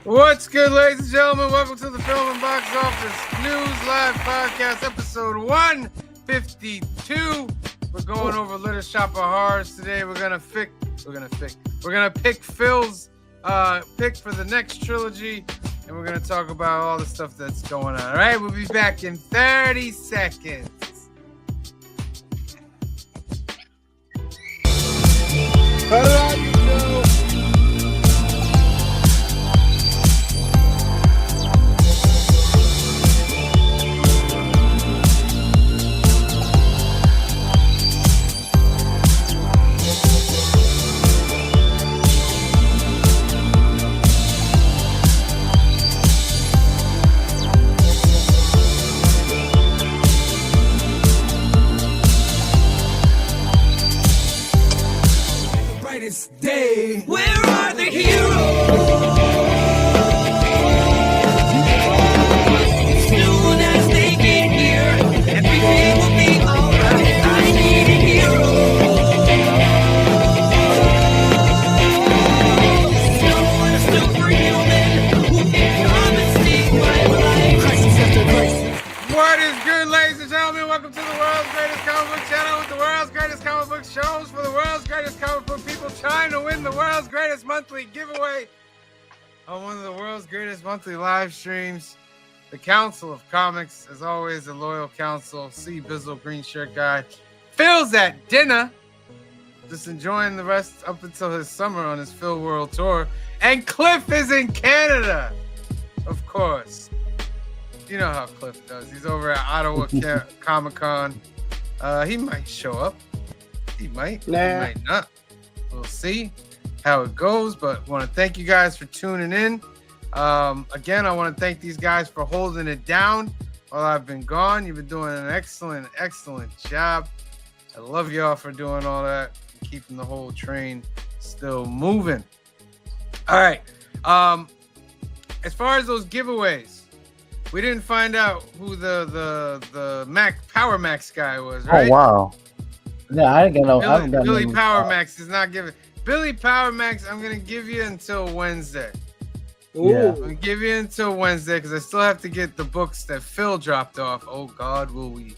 What's good, ladies and gentlemen? Welcome to the Film and Box Office News Live Podcast, episode 152. We're going over Little Shop of Horrors today. We're gonna pick Phil's pick for the next trilogy, and we're gonna talk about all the stuff that's going on. All right, we'll be back in 30 seconds. Cut it out, you know. Day. Where are the heroes? Soon as they get here, everything will be alright. I need a hero. Someone superhuman who can come and save my life. Crisis after crisis. What is good, ladies and gentlemen? Welcome to the world's greatest comic book channel with the world's greatest comic book shows for the world's greatest comic book people trying to win the world's greatest monthly giveaway on one of the world's greatest monthly live streams. The Council of Comics, as always, a loyal council. C. Bizzle, green shirt guy. Phil's at dinner, just enjoying the rest up until his summer on his Phil World Tour. And Cliff is in Canada, of course. You know how Cliff does. He's over at Ottawa Comic-Con. He might show up. He might. Nah. He might not. We'll see how it goes, but I want to thank you guys for tuning in. Again, I want to thank these guys for holding it down while I've been gone. You've been doing an excellent, excellent job. I love y'all for doing all that and keeping the whole train still moving. All right. As far as those giveaways, we didn't find out who the Power Max guy was, right? Oh wow! Yeah, I didn't get no. Billy Power Max is not giving. Billy Power Max, I'm gonna give you until Wednesday. Yeah. I'm gonna give you until Wednesday because I still have to get the books that Phil dropped off. Oh God, will we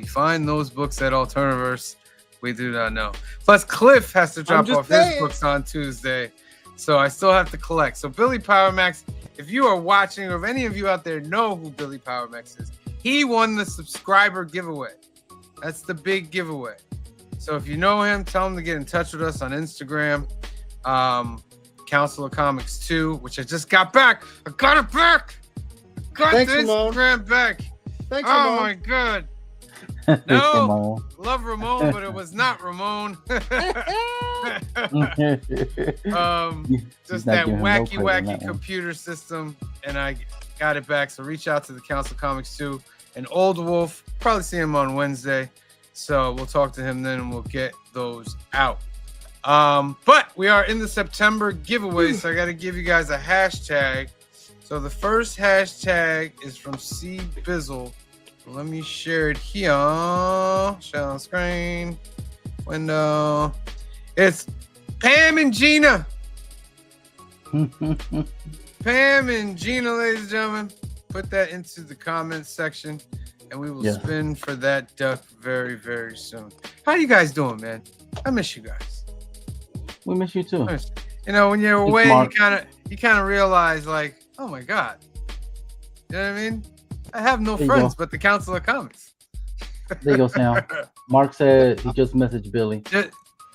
find those books at Alternaverse? We do not know. Plus, Cliff has to drop off his books on Tuesday, so I still have to collect. So Billy Power Max, if you are watching, or if any of you out there know who Billy Power Max is, he won the subscriber giveaway. That's the big giveaway. So if you know him, tell him to get in touch with us on Instagram. Council of Comics 2, which I just got back. I got it back. I got Thanks, the Ramon. Instagram back. Thanks, Oh Ramon. my God. No, love Ramon, but it was not Ramon. Just that wacky computer system, and I got it back. So reach out to the Council of Comics 2 and Old Wolf. Probably see him on Wednesday. So we'll talk to him then and we'll get those out. But we are in the September giveaway, so I got to give you guys a hashtag. So the first hashtag is from C. Bizzle. Let me share it here. Share on screen. Window. It's Pam and Gina. Pam and Gina, ladies and gentlemen. Put that into the comments section, and we will spin for that duck very, very soon. How you guys doing, man? I miss you guys. We miss you too. You know, when you're away, you kind of realize, like, oh my God. You know what I mean? I have no friends but the Council of Comics. There you go, Sam. Mark said he just messaged Billy.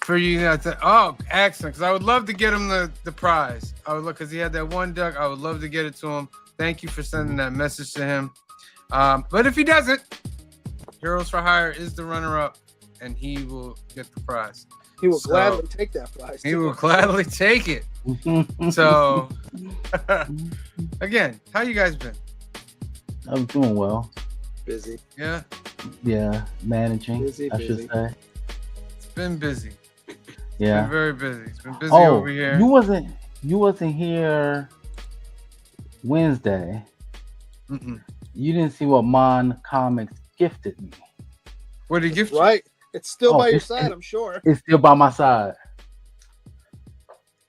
For you guys, oh, excellent! Because I would love to get him the prize. I would look because he had that one duck. I would love to get it to him. Thank you for sending that message to him. But if he doesn't, Heroes for Hire is the runner-up, and he will get the prize. He will gladly take that prize. He will gladly take it. So, again, how you guys been? I'm doing well. Busy. Yeah. Yeah, managing. Busy. I should say. It's been busy. Yeah. It's been very busy. It's been busy over here. You wasn't here Wednesday. Mm-mm. You didn't see what Mon Comics gifted me. What did he gift you? Right. It's still by your side, I'm sure. It's still by my side.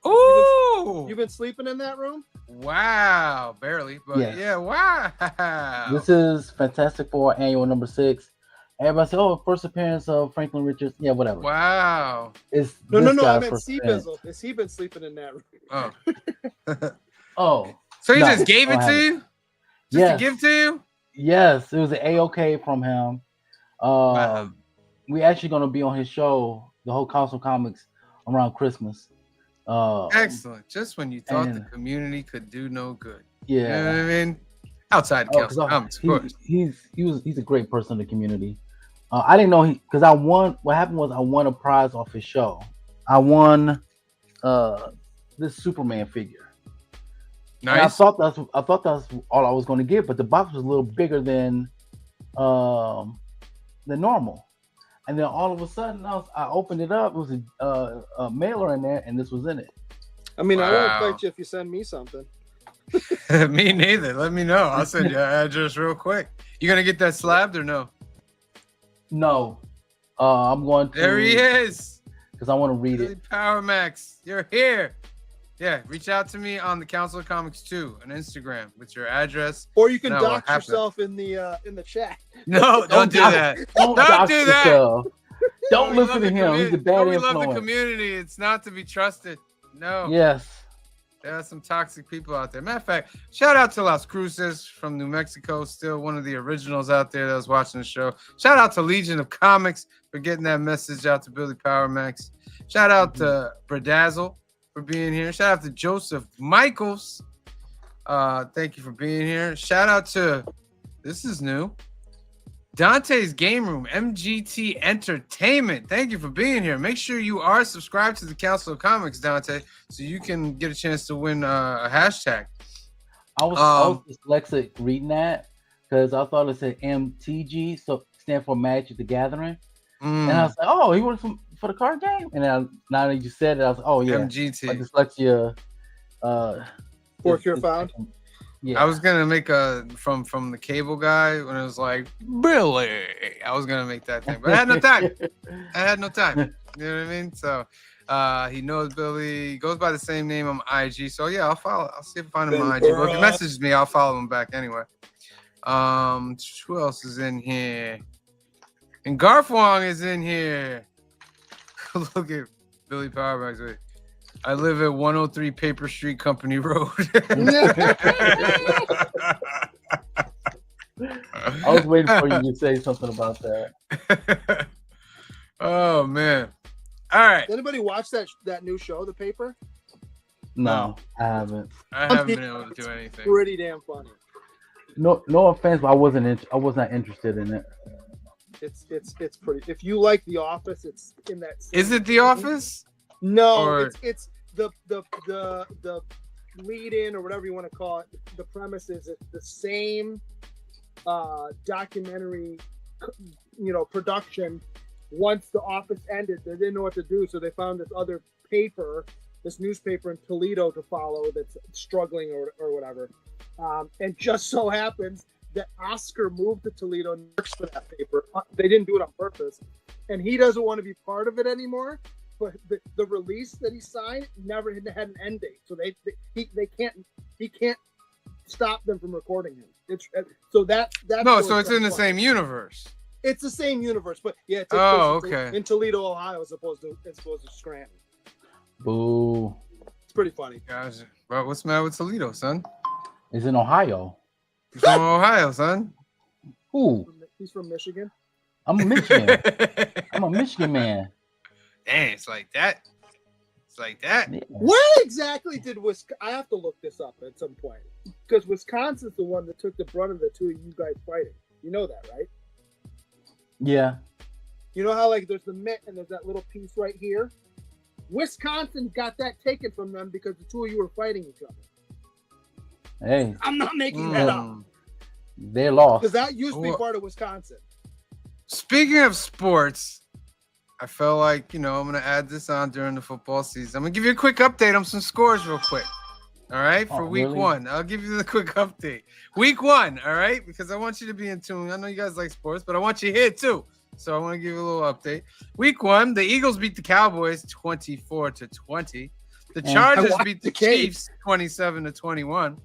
Ooh! You've been sleeping in that room? Wow, barely, but Yes. yeah, wow. This is Fantastic Four Annual number 6. Everybody said, "Oh, first appearance of Franklin Richards." Yeah, whatever. Wow. It's No, this I guy's meant first appearance. Seabizzle. Has he been sleeping in that room? Oh. Oh, So he no, just gave I it don't to have you? Just Yes. to give to you? Yes, it was an A-OK from him. Wow. We actually gonna be on his show, the whole Council Comics, around Christmas. Excellent. Just when you thought the and- community could do no good. Yeah. You know what I mean? Outside the council comics, of course. He's a great person in the community. I didn't know because I won. What happened was I won a prize off his show. I won this Superman figure. And I Nice. thought that's all I was going to get, but the box was a little bigger than normal. And then all of a sudden, I opened it up. It was a mailer in there, and this was in it. I mean, I Wow. won't fight you if you send me something. Me neither. Let me know. I'll send you an address real quick. You gonna get that slabbed or no? No, I'm going to. There he is. Because I want to read Billy it. Power Max, you're here. Yeah, reach out to me on the Council of Comics 2 on Instagram with your address. Or you can No, what dox happened? yourself in the chat. No, don't do that. Don't Don't dox do that. yourself. Don't We listen love to the him. He's a commu- bad We love the influence. community. It's not to be trusted. No. Yes. There are some toxic people out there. Matter of fact, shout out to Las Cruces from New Mexico, still one of the originals out there that was watching the show. Shout out to Legion of Comics for getting that message out to Billy Power Max. Shout out to Bradazzle for being here. Shout out to Joseph Michaels. Thank you for being here. Shout out to, this is new, Dante's Game Room, MGT Entertainment. Thank you for being here. Make sure you are subscribed to the Council of Comics, Dante, so you can get a chance to win a hashtag. I was dyslexic reading that because I thought it said MTG, so stand for Magic the Gathering. And I was like, oh, he works for the card game? And then now that you said it, I was like, oh, yeah. MGT. My dyslexia. Fork your found. Yeah. I was gonna make a from the cable guy when it was like Billy. I was gonna make that thing, but I had no time. You know what I mean? So he knows Billy. He goes by the same name on IG. So yeah, I'll follow. I'll see if I find him on IG. But if he messages me, I'll follow him back anyway. Who else is in here? And Garfwong is in here. Look at Billy Powerbags. Wait. I live at 103 Paper Street Company Road. I was waiting for you to say something about that. Oh man! All right, Did anybody watch that new show, The Paper? No, I haven't. I haven't been able to do anything. Pretty damn funny. No offense, but I was not interested in it. It's pretty. If you like The Office, it's in that. Is it The Office? No, Or- it's the lead in or whatever you want to call it. The premise is it's the same documentary, production. Once The Office ended, they didn't know what to do, so they found this other paper, this newspaper in Toledo to follow that's struggling or whatever. And just so happens that Oscar moved to Toledo and works for that paper. They didn't do it on purpose, and he doesn't want to be part of it anymore. But the release that he signed never had an end date, so he can't stop them from recording him. That's No, so it's in the same universe. It's the same universe, but yeah. It takes Oh, place okay. in Toledo, Ohio, as opposed to Scranton. Boo. It's pretty funny. Gosh, bro, what's the matter with Toledo, son? It's in Ohio. He's from Ohio, son. Who? He's from Michigan. I'm a Michigan. I'm a Michigan man. Dang, it's like that. It's like that. Yeah. What exactly did Wisconsin? I have to look this up at some point because Wisconsin's the one that took the brunt of the two of you guys fighting. You know that, right? Yeah. You know how there's the mitt and there's that little piece right here. Wisconsin got that taken from them because the two of you were fighting each other. Hey, I'm not making that up they lost. because that used to be part of Wisconsin. Speaking of sports, I felt like, I'm going to add this on during the football season. I'm going to give you a quick update on some scores real quick. All right, for week really? 1. I'll give you the quick update. Week 1, all right? Because I want you to be in tune. I know you guys like sports, but I want you here too. So I want to give you a little update. Week 1, the Eagles beat the Cowboys 24-20. The Yeah. Chargers watched beat the the game. Chiefs 27-21.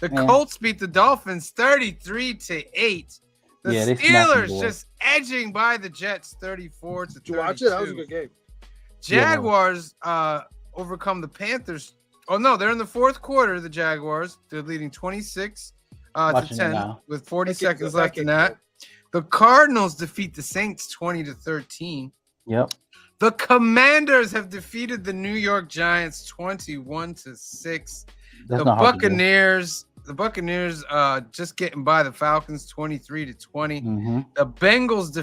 The Yeah. Colts beat the Dolphins 33-8. The Yeah, they smacked them, Steelers boys. just edging by the Jets 34-32. Did you watch it? That was a good game. Jaguars overcome the Panthers. Oh no, they're in the fourth quarter. The Jaguars, they're leading 26 to Watching it 10 now. with 40 That game's seconds good. left That in game's that. The Cardinals defeat the Saints 20-13. Yep. The Commanders have defeated the New York Giants 21-6. That's The not hard to do. Buccaneers just getting by the Falcons 23-20. Mhm. The Bengals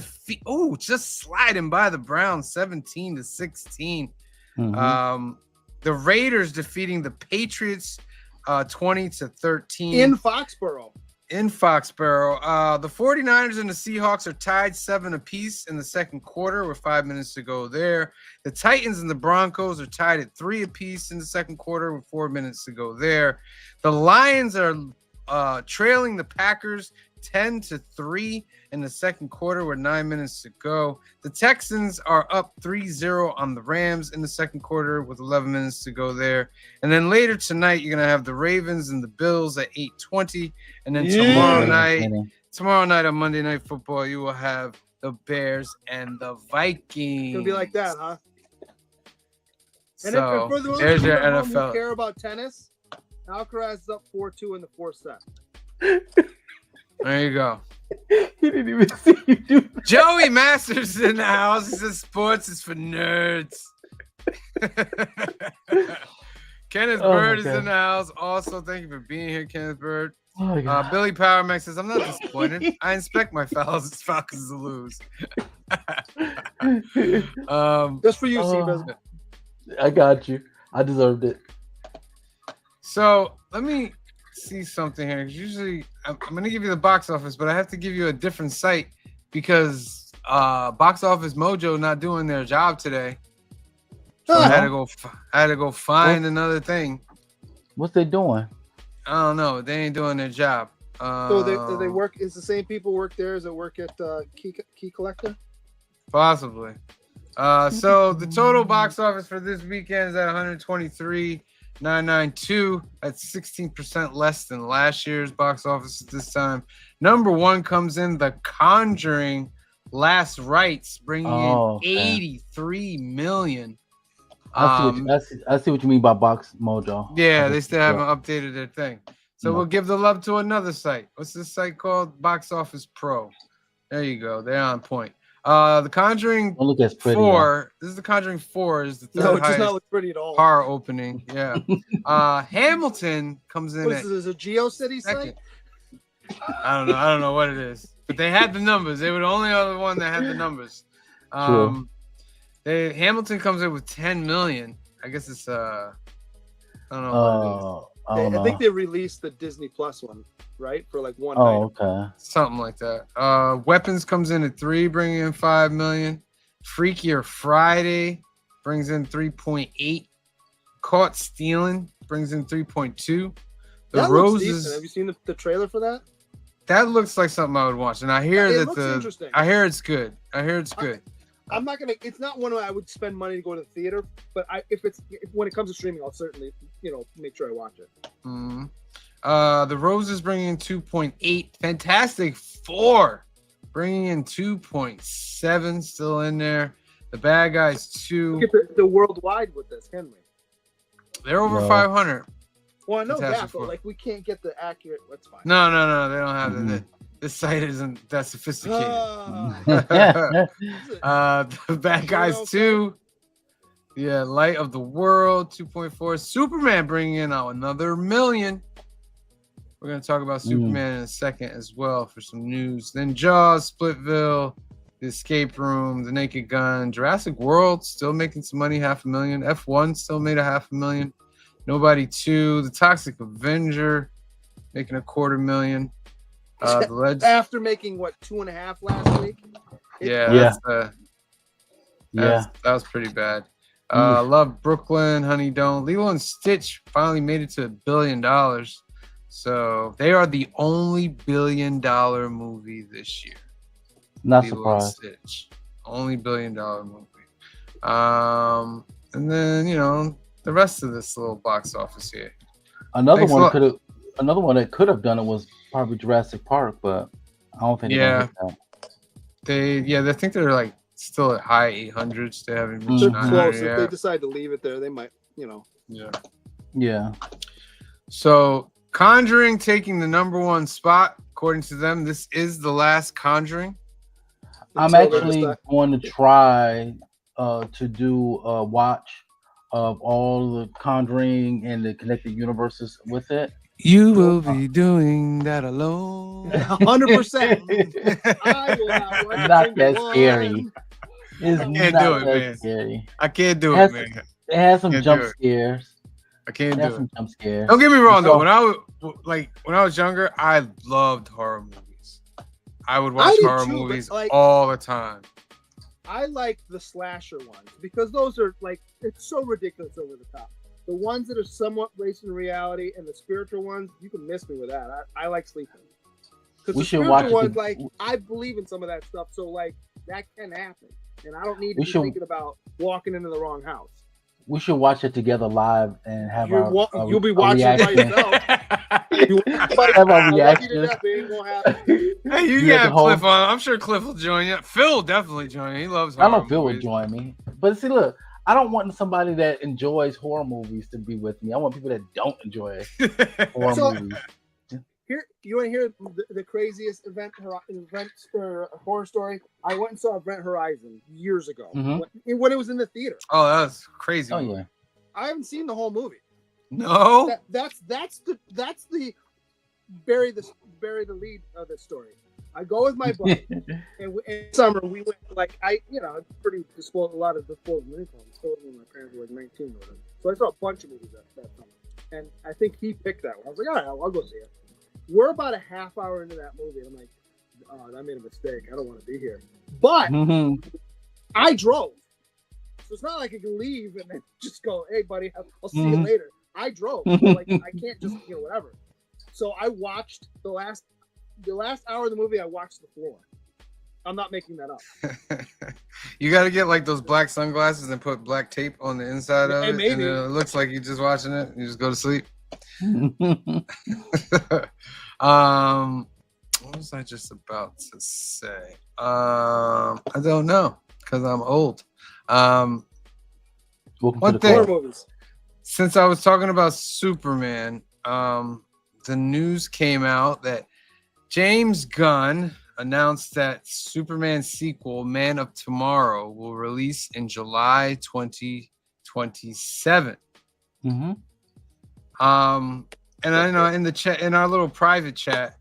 just sliding by the Browns 17-16. Mhm. The Raiders defeating the Patriots 20-13 In Foxborough. in Foxborough. The 49ers and the Seahawks are tied 7 apiece in the second quarter with 5 minutes to go there. The Titans and the Broncos are tied at 3 apiece in the second quarter with 4 minutes to go there. The Lions are trailing the Packers 10-3 in the second quarter with 9 minutes to go. The Texans are up 3-0 on the Rams in the second quarter with 11 minutes to go there. And then later tonight, you're going to have the Ravens and the Bills at 8:20. And then tomorrow night on Monday Night Football, you will have the Bears and the Vikings. It's gonna be like that, huh? And So for the there's your at home who NFL. care about tennis, Alcaraz is up 4-2 in the fourth set. There you go. He didn't even see you do that. Joey Masters is in the house. He says sports is for nerds. Kenneth Oh, Bird my is God. in the house. Also, thank you for being here, Kenneth Bird. Oh my God. Billy Power Max says, I'm not disappointed. I inspect my Falcons to lose. Just for you, Oh. Seabass. I got you. I deserved it. So let me see something here. 'Cause usually I'm going to give you the box office, but I have to give you a different site because Box Office Mojo not doing their job today. So I had to go find another thing. What's they doing? I don't know. They ain't doing their job. So they work. Is the same people work there as that work at Key Collector? Possibly. So the total box office for this weekend is at 123,992. That's 16% less than last year's box office at this time. Number one comes in The Conjuring: Last Rites, bringing in 83 million. I see what you mean by Box Mojo. Yeah, they still haven't updated their thing. So we'll give the love to another site. What's this site called? Box Office Pro. There you go. They're on point. The Conjuring Don't look as pretty. 4. This is The Conjuring 4 is the third No, it does highest not look pretty at all. horror opening. Yeah. Hamilton comes in What at is this, a GeoCity second. site? I don't know what it is, but they had the numbers. They were the only other one that had the numbers. True. Hamilton comes in with 10 million. I guess it's I don't know what it is. I think they released the Disney Plus one, right? For like one Oh, night. okay. Something like that. Weapons comes in at 3, bringing in 5 million. Freakier Friday brings in 3.8. Caught Stealing brings in 3.2. The That looks Roses. decent. Have you seen the trailer for that? That looks like something I would watch, and I hear It that looks interesting. I hear it's good. I'm not gonna. It's not one where I would spend money to go to the theater, but if when it comes to streaming, I'll certainly make sure I watch it. Mm-hmm. The Roses bringing in 2.8. Fantastic Four bringing in 2.7. Still in there. The Bad Guys 2. Get the worldwide with this, can we? They're over No. 500. Well, I know Fantastic that, Four. but like we can't get the accurate. That's fine. No. They don't have Mhm. that. This site isn't that sophisticated. Ah. The Bad Guys Okay. 2. Yeah, Light of the World 2.4. Superman bringing in another million. We're going to talk about Superman in a second as well for some news. Then Jaws, Splitville, The Escape Room, The Naked Gun, Jurassic World still making some money, 500,000. F1 still made 500,000. Nobody 2. The Toxic Avenger making 250,000. After making 2.5 last week. Yeah. Yeah. That was pretty bad. Love Brooklyn, Honey Don't. Lilo and Stitch finally made it to $1 billion. So they are the only $1 billion movie this year. Not Lilo and surprised. Stitch. Only $1 billion movie. And then, the rest of this little box office here. Another Thanks a one lot. could have. Another one that could have done it was probably Jurassic Park, but I don't think they're Yeah. gonna hit They think they're like still at high 800s. They haven't reached They're 900 close. If yet. they decide to leave it there, they might, Yeah. that. Yeah. So Conjuring taking the #1 spot according to them. This is the last Conjuring. I'm until they actually decide- going to try to do a watch of all the Conjuring and the connected universes with it. You will be doing that alone. 100%. I will not watch Not a single that scary. one. It's Can't not do it, that man. scary. I can't do It it, has, man. it has some Can't jump do it. scares. I can't It has do it. some jump scares. Don't get me wrong though. So- When I was younger, I loved horror movies. I would watch did horror too, but, movies like- all the time. I like the slasher ones because those are like, it's so ridiculous over the top. The ones that are somewhat based in reality and the spiritual ones, you can miss me with that. I like sleeping. Because We the should watch spiritual it ones, to- like, I believe in some of that stuff, so like that can happen. And I don't need to We be should- thinking about walking into the wrong house. We should watch it together live and have You'll be our watching by reaction. yourself. Have our I love you to reaction. death, it ain't gonna happen. Hey, you You got got the Cliff whole- on. I'm sure Cliff will join you. Phil will definitely join you. He loves I horror know Phil would movies. join me. But see, look, I don't want somebody that enjoys horror movies to be with me. I want people that don't enjoy horror So- movies. Here, you want to hear the craziest event or horror story? I went and saw Event Horizon years ago Mhm. when it was in the theater. Oh, that's crazy. Oh yeah. I haven't seen the whole movie. No. That's the bury the lead of this story. I go with my buddy, and in summer we went pretty disposable, a lot of disposable income. So when my parents were like 19 or whatever. So I saw a bunch of movies that summer, and I think he picked that one. I was like, all right, I'll go see it. We're about a half hour into that movie, and I'm like, oh, I made a mistake. I don't want to be here. But Mhm. I drove. So it's not like I can leave and then just go, hey, buddy, I'll see you Mhm. later. I drove. So like, I can't just, whatever. So I watched the last hour of the movie, I watched the floor. I'm not making that up. You got to get like those black sunglasses and put black tape on the inside of Hey, it, maybe. and then it looks like you're just watching it. And you just go to sleep. What was I just about to say? I don't know because I'm old. Welcome One to the thing- Horror club. movies. Since I was talking about Superman, the news came out that James Gunn announced that Superman sequel, Man of Tomorrow, will release in July 2027. Mhm. And I know in the chat, in our little private chat,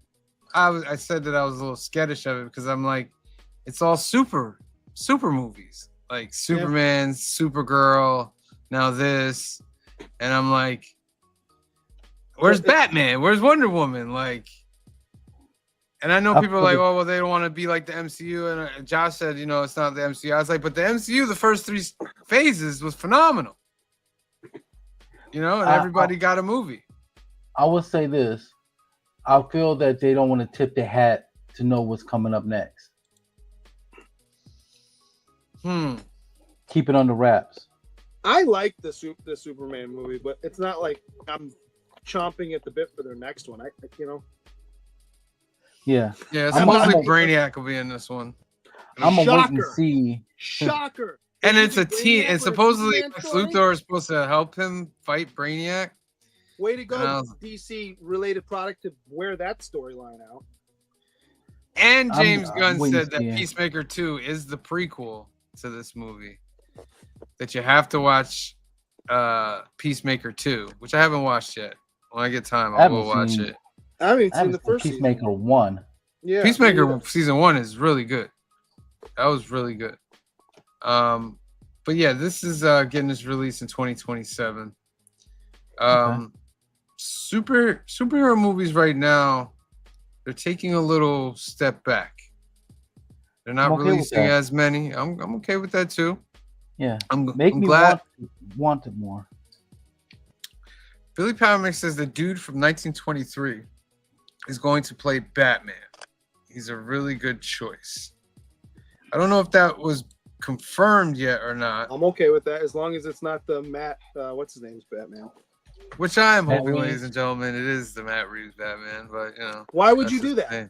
I said that I was a little skittish of it because I'm like, it's all super movies, like Superman, Supergirl, now this, and I'm like, where's Batman? Where's Wonder Woman? Like, and I know people are like, oh, well, they don't want to be like the MCU, and Josh said, it's not the MCU. I was like, but the MCU, the first 3 phases was phenomenal, and everybody got a movie. I would say this. I feel that they don't want to tip their hat to know what's coming up next. Keep it under wraps. I like the Superman movie, but it's not like I'm chomping at the bit for their next one. Yeah. Yeah, I'm supposedly a- Brainiac will be in this one. I'm gonna wait and Shocker. see. Shocker. And They it's a did team, Brainiac and with a supposedly Superman Lex story? Luthor is supposed to help him fight Brainiac. Way to go, Wow. DC related product to wear that storyline out. And I'm- James I'm Gunn waiting said to that see. Peacemaker 2 is the prequel to this movie. That you have to watch Peacemaker 2, which I haven't watched yet. When I get time, I will watch it. I haven't even I seen haven't the seen first Peacemaker season. 1. Yeah, Peacemaker me neither. season 1 is really good. That was really good. But yeah, this is getting this released in 2027. Superhero movies right now, they're taking a little step back. They're not I'm okay with releasing that. as many. I'm okay with that too. Yeah. I'm Make me glad. want it more. Billy Powdermix says the dude from 1923 is going to play Batman. He's a really good choice. I don't know if that was confirmed yet or not. I'm okay with that as long as it's not the Matt. What's his name's Batman? Which I am Matt hoping, Reeves. ladies and gentlemen, it is the Matt Reeves Batman. But you know, Why would that's you do his that? thing.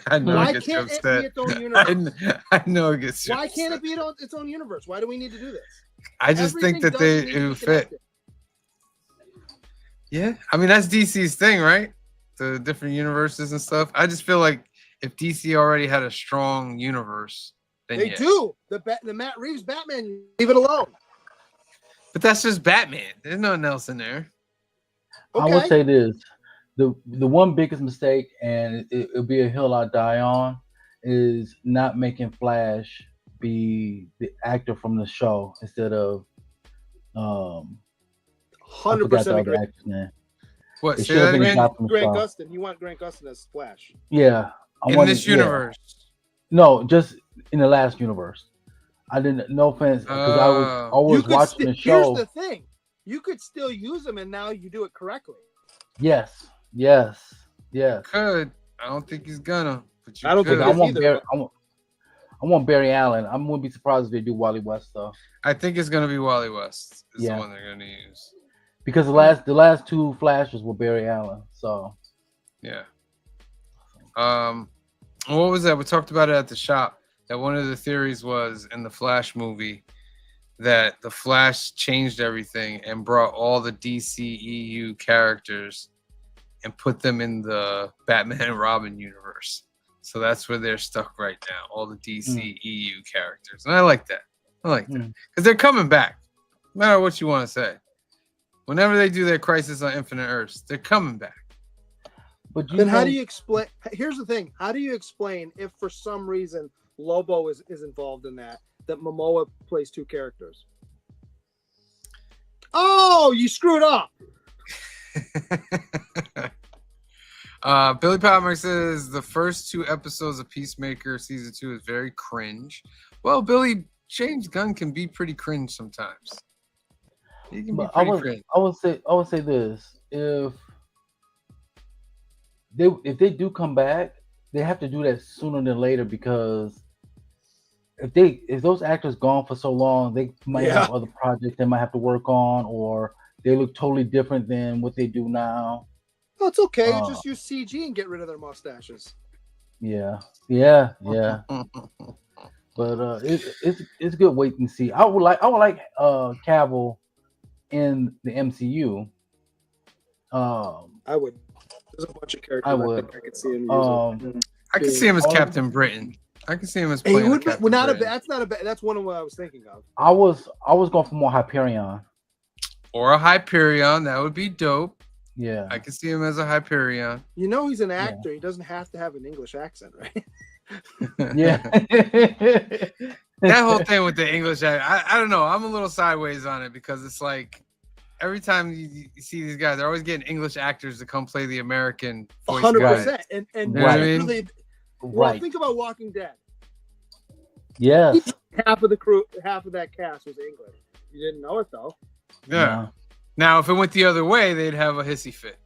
I know Why it gets you can't it upset. be its own universe? I know it gets you Why can't upset. it be its own universe? Why do we need to do this? I just think that Everything doesn't need it to be would fit. connected. Yeah, I mean that's DC's thing, right? The different universes and stuff. I just feel like if DC already had a strong universe, then They yeah. do. The Matt Reeves Batman, leave it alone. But that's just Batman. There's nothing else in there. I will Okay. say this: the one biggest mistake, and it'll be a hill I die on, is not making Flash be the actor from the show instead of I forgot 100% the other agree. actor's name. What? It Say should have that been a again. guy from the Grant show. Gustin. You want Grant Gustin as Flash? Yeah, I In wanted, this universe. No, just in the last universe. I didn't. No offense, because I was Oh. always watching the show. Here's the thing: you could still use them, and now you do it correctly. Yes. Could. I don't think he's gonna. But you I don't could. think I it's want either, Barry. but- I want Barry Allen. I wouldn't be surprised if they do Wally West stuff. I think it's gonna be Wally West. Is Yeah. the one they're gonna use. Because the last two Flashes were Barry Allen. So Yeah. What was that? We talked about it at the shop. That one of the theories was in the Flash movie that the Flash changed everything and brought all the DCEU characters and put them in the Batman and Robin universe. So that's where they're stuck right now. All the DCEU characters, and I like that. Because they're coming back, no matter what you want to say. Whenever they do their Crisis on Infinite Earths, they're coming back. but Then how do you explain? Here's the thing: how do you explain if for some reason Lobo is involved in that Momoa plays two characters? Oh, you screwed up. Billy Palmer says the first 2 episodes of Peacemaker season 2 is very cringe. Well, Billy, James Gunn can be pretty cringe sometimes. He can be But I pretty cringe. would say this: if they do come back, they have to do that sooner than later, because if those actors gone for so long, they might have other projects they might have to work on, or they look totally different than what they do now. Well, it's okay. You just use CG and get rid of their mustaches. Yeah. But it's good wait and see. I would like Cavill in the MCU. I would. There's a bunch of characters I would. think I could see him using. I can see him as Captain Britain. I can see him as Hey, playing it would be, Captain Britain. that's not a bad. That's one of what I was thinking of. I was going for more Hyperion. Or a Hyperion. That would be dope. Yeah. I can see him as a Hyperion. You know he's an actor. He doesn't have to have an English accent, right? Yeah. That whole thing with the English, I don't know. I'm a little sideways on it, because it's like every time you see these guys, they're always getting English actors to come play the American voice 100%. guys. And You know what I mean? really, well, Right. think about Walking Dead. Yes. Half of the crew, half of that cast was English. You didn't know it though. Yeah. Now, if it went the other way, they'd have a hissy fit.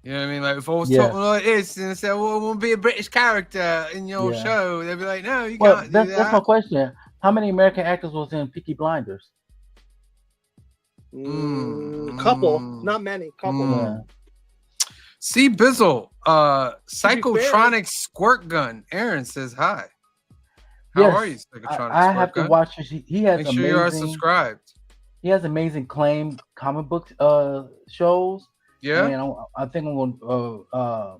You know what I mean? Like if I was talking like this and I said, "Well, it won't be a British character in your show," they'd be like, "No, you can't do that." That's my question. How many American actors was in Peaky Blinders? Couple, not many. Couple. Yeah. See Bizzle, Psychotronic Squirt Gun. Aaron says hi. How Yes, are you, Psychotronic I Squirt have Gun? to watch it. He has Make sure you are subscribed. He has amazing claim comic book shows. Yeah. And I think I'm going to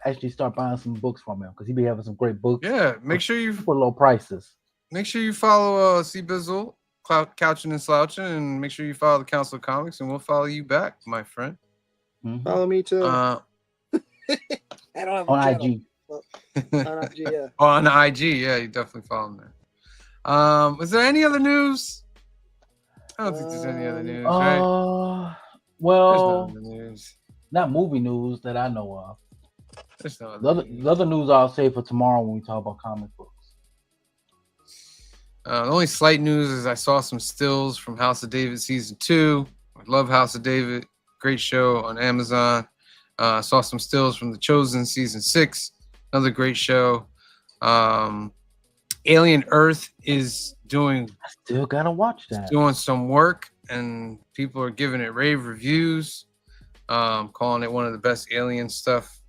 actually start buying some books from him, because he be having some great books. Yeah. Make sure you for low prices. Make sure you follow C Bizzle, Couching and Slouching, and make sure you follow the Council of Comics, and we'll follow you back, my friend. Mm-hmm. Follow me too. I don't have on a IG. On IG, yeah. On IG, yeah, you definitely follow him there. Was there any other news? I don't think there's any other news, right? Well, there's no other news. Not movie news that I know of. There's no The other news I'll save for tomorrow when we talk about comic books. The only slight news is I saw some stills from House of David season 2. I love House of David. Great show on Amazon. I saw some stills from The Chosen season 6. Another great show. Alien Earth is doing I still gotta watch that. doing some work, and people are giving it rave reviews, calling it one of the best alien stuff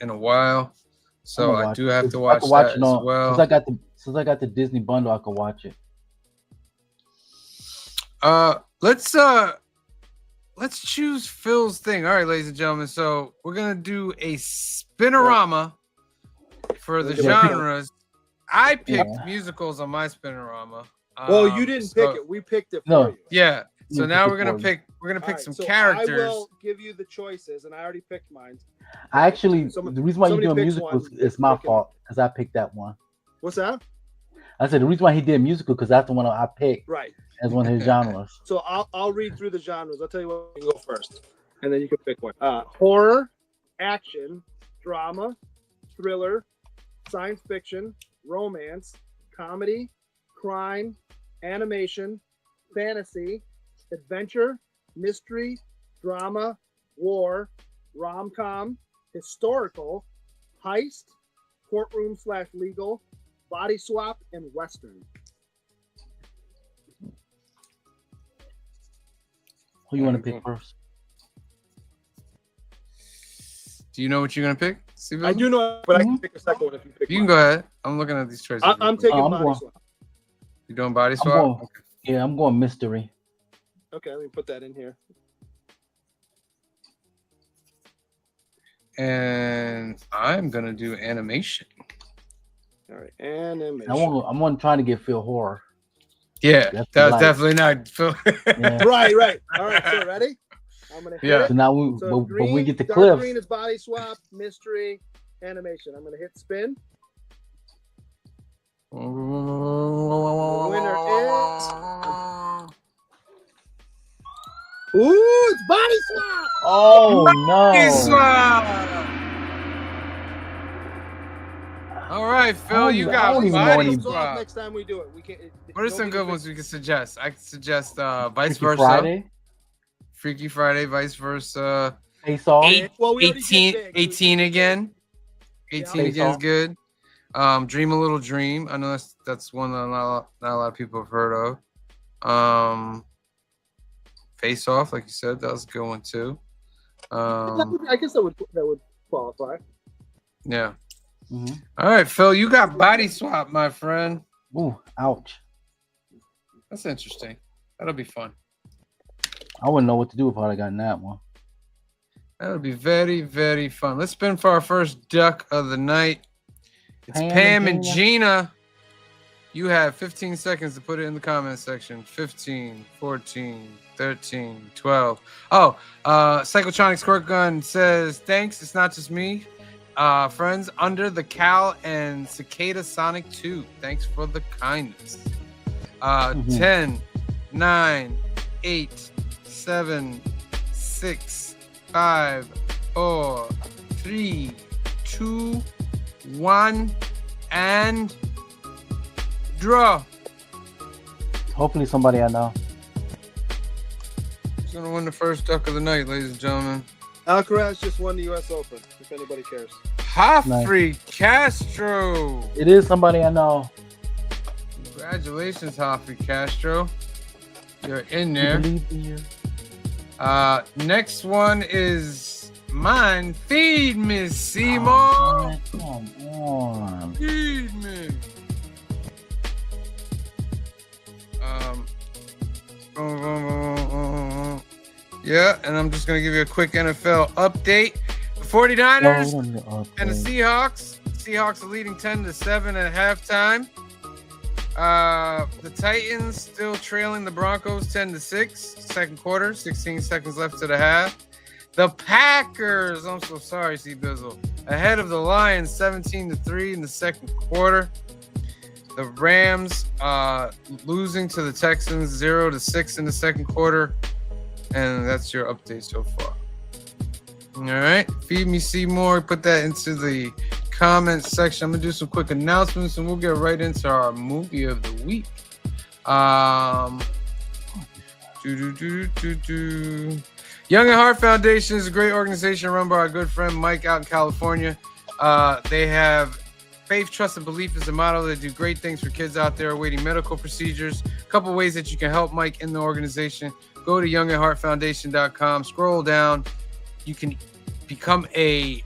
in a while. So I do have to watch that as well. Since I got the Disney bundle, I can watch it. Let's choose Phil's thing. All right, ladies and gentlemen. So we're gonna do a spinorama for the genres. I picked musicals on my spinorama. Well, you didn't pick it. We picked it for you. Yeah. So now we're gonna pick some characters. I will give you the choices, and I already picked mine. The reason why you doing musicals is my fault because I picked that one. What's that? I said the reason why he did musical because that's the one I picked. Right. As one of his genres. So I'll read through the genres. I'll tell you what, you can go first, and then you can pick one. Horror, action, drama, thriller, science fiction, romance, comedy, crime, animation, fantasy, adventure, mystery, drama, war, rom-com, historical, heist, courtroom/legal, body swap, and western. Who you want to pick first? Do you know what you're gonna pick? I do know, but I can pick a second one if you pick. You can go ahead. I'm looking at these choices. I'm taking body swap. You doing body swap? I'm going mystery. Okay, let me put that in here. And I'm gonna do animation. All right, animation. I'm gonna try to get Phil horror. Yeah, that's definitely not Phil. Yeah. Right. All right, so ready? I'm gonna hit it. So now we get the clips. Green is body swap, mystery, animation. I'm gonna hit spin. The winner is. Ooh, it's body swap. Oh no! Body swap. All right, Phil, you got body swap. Next time we do it, we can't. What are some good ones we can suggest? I can suggest vice versa. Friday. Freaky Friday, vice versa. Face Off. 18 again. 18 again is good. Dream a Little Dream. I know that's one that not a lot of people have heard of. Face Off, like you said, that was a good one too. I guess that would qualify. Yeah. Mm-hmm. All right, Phil, you got body swap, my friend. Ooh, ouch. That's interesting. That'll be fun. I wouldn't know what to do if I'd have gotten that one. That'll be very, very fun. Let's spin for our first duck of the night. It's Pam and Gina. You have 15 seconds to put it in the comment section. 15, 14, 13, 12. Oh, Psychotronic Squirt Gun says, thanks. It's not just me. Friends, Under the Cow and Cicada Sonic 2. Thanks for the kindness. 10, 9, 8, 7, 6, 5, 4, 3, 2, 1, and draw. Hopefully somebody I know. Who's gonna win the first duck of the night, ladies and gentlemen? Alcaraz just won the U.S. Open, if anybody cares. Joffrey Castro. It is somebody I know. Congratulations, Joffrey Castro. You're in there. Next one is mine. Feed me, Seymour. Oh, come on. Feed me. Yeah, and I'm just gonna give you a quick NFL update. The 49ers and the Seahawks. Seahawks are leading 10-7 at halftime. The Titans still trailing the Broncos 10-6, second quarter, 16 seconds left to the half. The Packers, I'm so sorry, C-Bizzle, ahead of the Lions 17-3 in the second quarter. The Rams losing to the Texans 0-6 in the second quarter. And that's your update so far. All right, Feed Me Seymour, put that into the comment section. I'm gonna do some quick announcements and we'll get right into our movie of the week. Young and Heart Foundation is a great organization run by our good friend Mike out in California. They have Faith, trust, and belief is the motto. They do great things for kids out there awaiting medical procedures. A couple ways that you can help Mike in the organization. Go to youngatheartfoundation.com. Scroll down. You can become a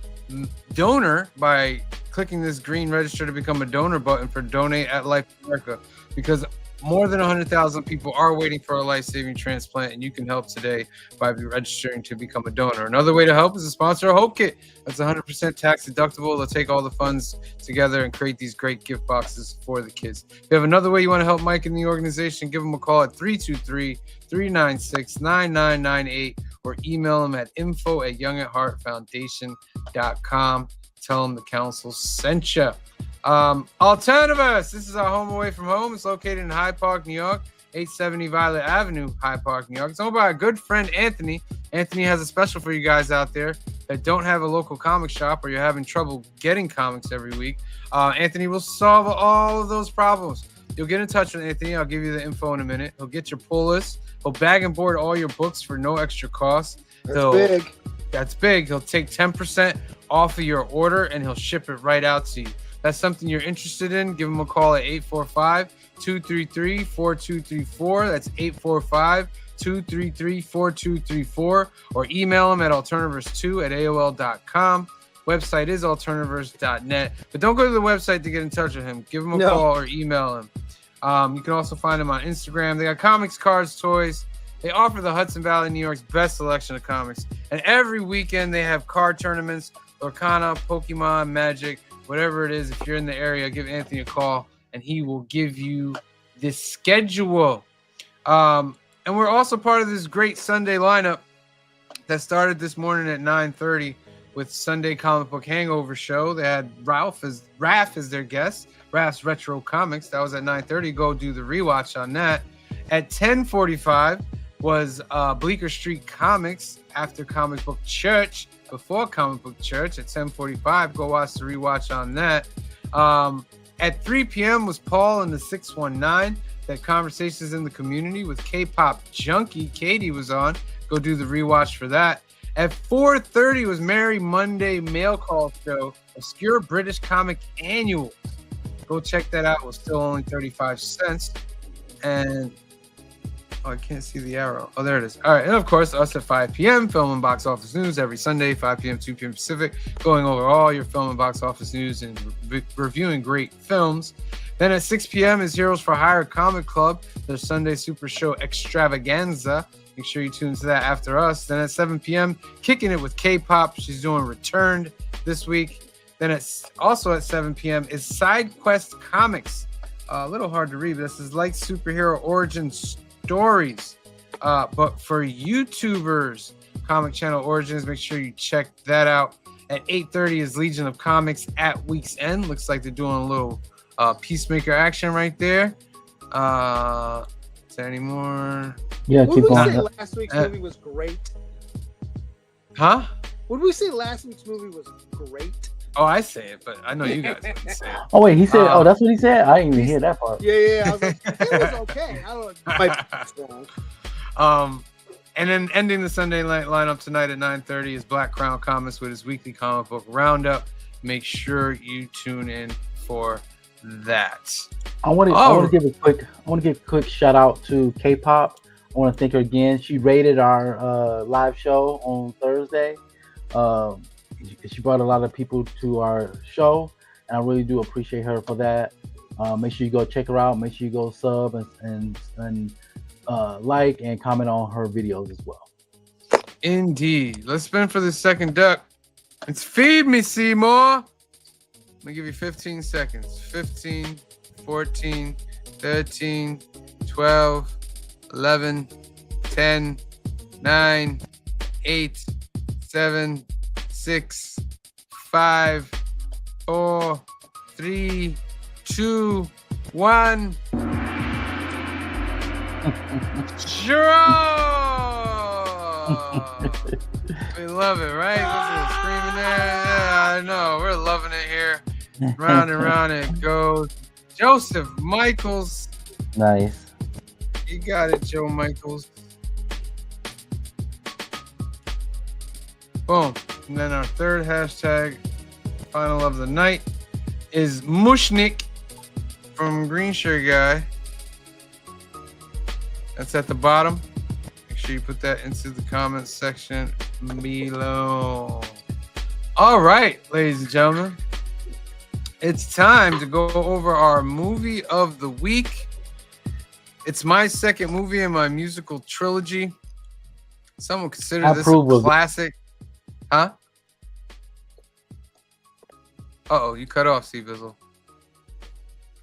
donor by clicking this green register to become a donor button for Donate at Life America, because more than 100,000 people are waiting for a life-saving transplant, and you can help today by registering to become a donor. Another way to help is to sponsor a Hope Kit. That's 100% tax deductible. They'll take all the funds together and create these great gift boxes for the kids. If you have another way you want to help Mike in the organization, give him a call at 323-396-9998 or email him at info@youngatheartfoundation.com. Tell him the council sent you. Alternativist, this is our home away from home. It's located in Hyde Park, New York, 870 Violet Avenue, Hyde Park, New York. It's owned by a good friend, Anthony. Anthony has a special for you guys out there that don't have a local comic shop or you're having trouble getting comics every week. Anthony will solve all of those problems. You'll get in touch with Anthony. I'll give you the info in a minute. He'll get your pull list. He'll bag and board all your books for no extra cost. Big. That's big. He'll take 10% off of your order and he'll ship it right out to you. That's something you're interested in, give him a call at 845-233-4234. That's 845-233-4234. Or email him at alternaverse2@aol.com. Website is alternaverse.net. But don't go to the website to get in touch with him. Give him a call or email him. You can also find him on Instagram. They got comics, cards, toys. They offer the Hudson Valley, New York's best selection of comics. And every weekend they have card tournaments, Lorcana, Pokemon, Magic, whatever it is. If you're in the area, give Anthony a call and he will give you the schedule. And we're also part of this great Sunday lineup that started this morning at 9:30 with Sunday Comic Book Hangover Show. They had Raph as their guest, Raph's Retro Comics. That was at 9:30. Go do the rewatch on that. At 10:45 was Bleecker Street Comics after Comic Book Church. Before Comic Book Church at 10:45. Go watch the rewatch on that. At 3 p.m. was Paul and the 619. That Conversations in the Community with K-Pop Junkie. Katie was on. Go do the rewatch for that. At 4:30 was Merry Monday Mail Call Show. Obscure British Comic Annual. Go check that out. It was still only 35 cents. And I can't see the arrow. Oh, there it is. All right. And of course, us at 5 p.m. Film and Box Office News every Sunday, 5 p.m., 2 p.m. Pacific, going over all your film and box office news and reviewing great films. Then at 6 p.m. is Heroes for Hire Comic Club, their Sunday Super Show Extravaganza. Make sure you tune to that after us. Then at 7 p.m., kicking it with K-Pop. She's doing Returned this week. Then also at 7 p.m. is Side Quest Comics. A little hard to read, but this is like superhero origin stories, but for YouTubers. Comic Channel Origins, make sure you check that out. At 8:30 is Legion of Comics at Week's End. Looks like they're doing a little Peacemaker action right there. Is there any more? Yeah, keep Would we say going. last week's movie was great? Huh? Would we say last week's movie was great? Oh, I say it, but I know you guys wouldn't say it. Oh wait, he said. Oh, that's what he said. I didn't even hear that part. Yeah. I was like, it was okay. I don't know. It might be wrong. And then ending the Sunday night lineup tonight at 9:30 is Black Crown Comics with his weekly comic book roundup. Make sure you tune in for that. I want to give a quick shout out to K-Pop. I want to thank her again. She rated our live show on Thursday. She brought a lot of people to our show, and I really do appreciate her for that. Make sure you go check her out. Make sure you go sub and like and comment on her videos as well. Indeed. Let's spin for the second duck. It's Feed Me, Seymour. Let me give you 15 seconds. 15, 14, 13, 12, 11, 10, 9, 8, 7, 6, 5, 4, 3, 2, 1. Draw! We love it, right? Listen, screaming there. Yeah, I know. We're loving it here. Round and round it goes. Joseph Michaels. Nice. You got it, Joe Michaels. Boom. And then our third hashtag, final of the night. is Mushnik from Green Shirt Guy. That's at the bottom. Make sure you put that into the comments section below. All right, ladies and gentlemen. It's time to go over our movie of the week. It's my second movie in my musical trilogy. Some would consider this a classic. Huh? Uh-oh, you cut off, C-Bizzle.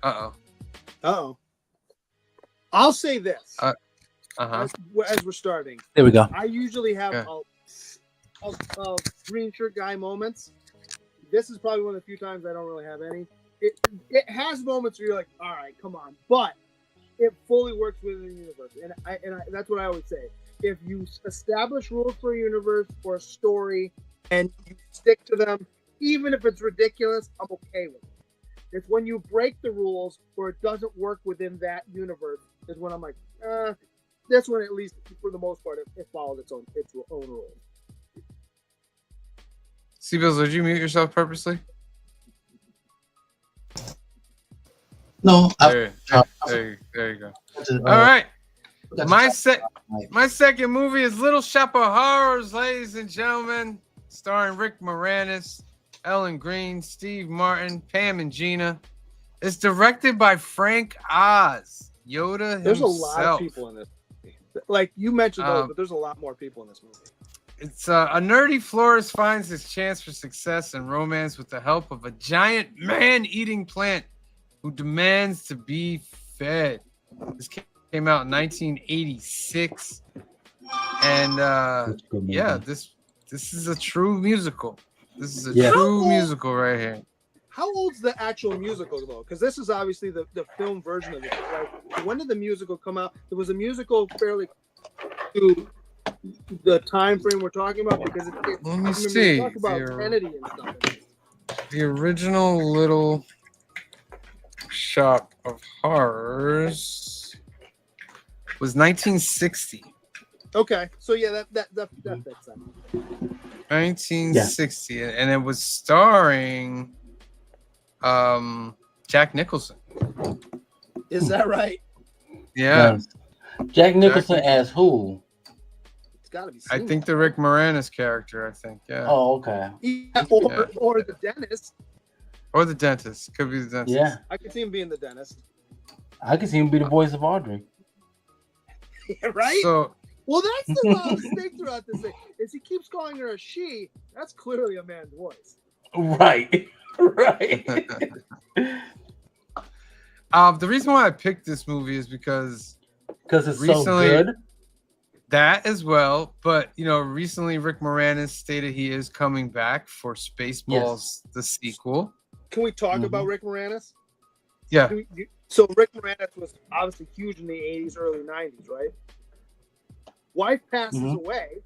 Uh-oh. I'll say this. Uh-huh. As we're starting. There we go. I usually have a Green Shirt Guy moments. This is probably one of the few times I don't really have any. It has moments where you're like, all right, come on. But it fully works within the universe. And that's what I always say. If you establish rules for a universe or a story and you stick to them, even if it's ridiculous, I'm okay with it. It's when you break the rules or it doesn't work within that universe is when I'm like, this one, at least for the most part, it follows its own rules. C-Bills, did you mute yourself purposely? No. There you go. All right. My second movie is Little Shop of Horrors, ladies and gentlemen, starring Rick Moranis, Ellen Green, Steve Martin, Pam and Gina. It's directed by Frank Oz, Yoda himself. There's a lot of people in this movie. Like you mentioned those, but there's a lot more people in this movie. It's a nerdy florist finds his chance for success and romance with the help of a giant man-eating plant who demands to be fed. This came out in 1986, and this is a true musical. This is a true musical right here. How old's the actual musical though? Because this is obviously the film version of it. Like, when did the musical come out? There was a musical fairly to the time frame we're talking about, because let me see. Talk about Kennedy and stuff. The original Little Shop of Horrors was 1960. Okay, so yeah, that fits that. 1960, and it was starring Jack Nicholson. Is that right? Yeah. Jack Nicholson as who? It's got to be. I think the Rick Moranis character. I think. Yeah. Oh, okay. Or the dentist. Or the dentist. Could be the dentist. Yeah. I could see him being the dentist. I could see him be the voice of Audrey. Yeah, right? So. Well, that's the mistake throughout this thing. Is he keeps calling her a she. That's clearly a man's voice. Right. Right. The reason why I picked this movie is because it's so good. That as well, but recently Rick Moranis stated he is coming back for Spaceballs, the sequel. Can we talk about Rick Moranis? Yeah. So Rick Moranis was obviously huge in the 80s, early 90s, right? Wife passes away,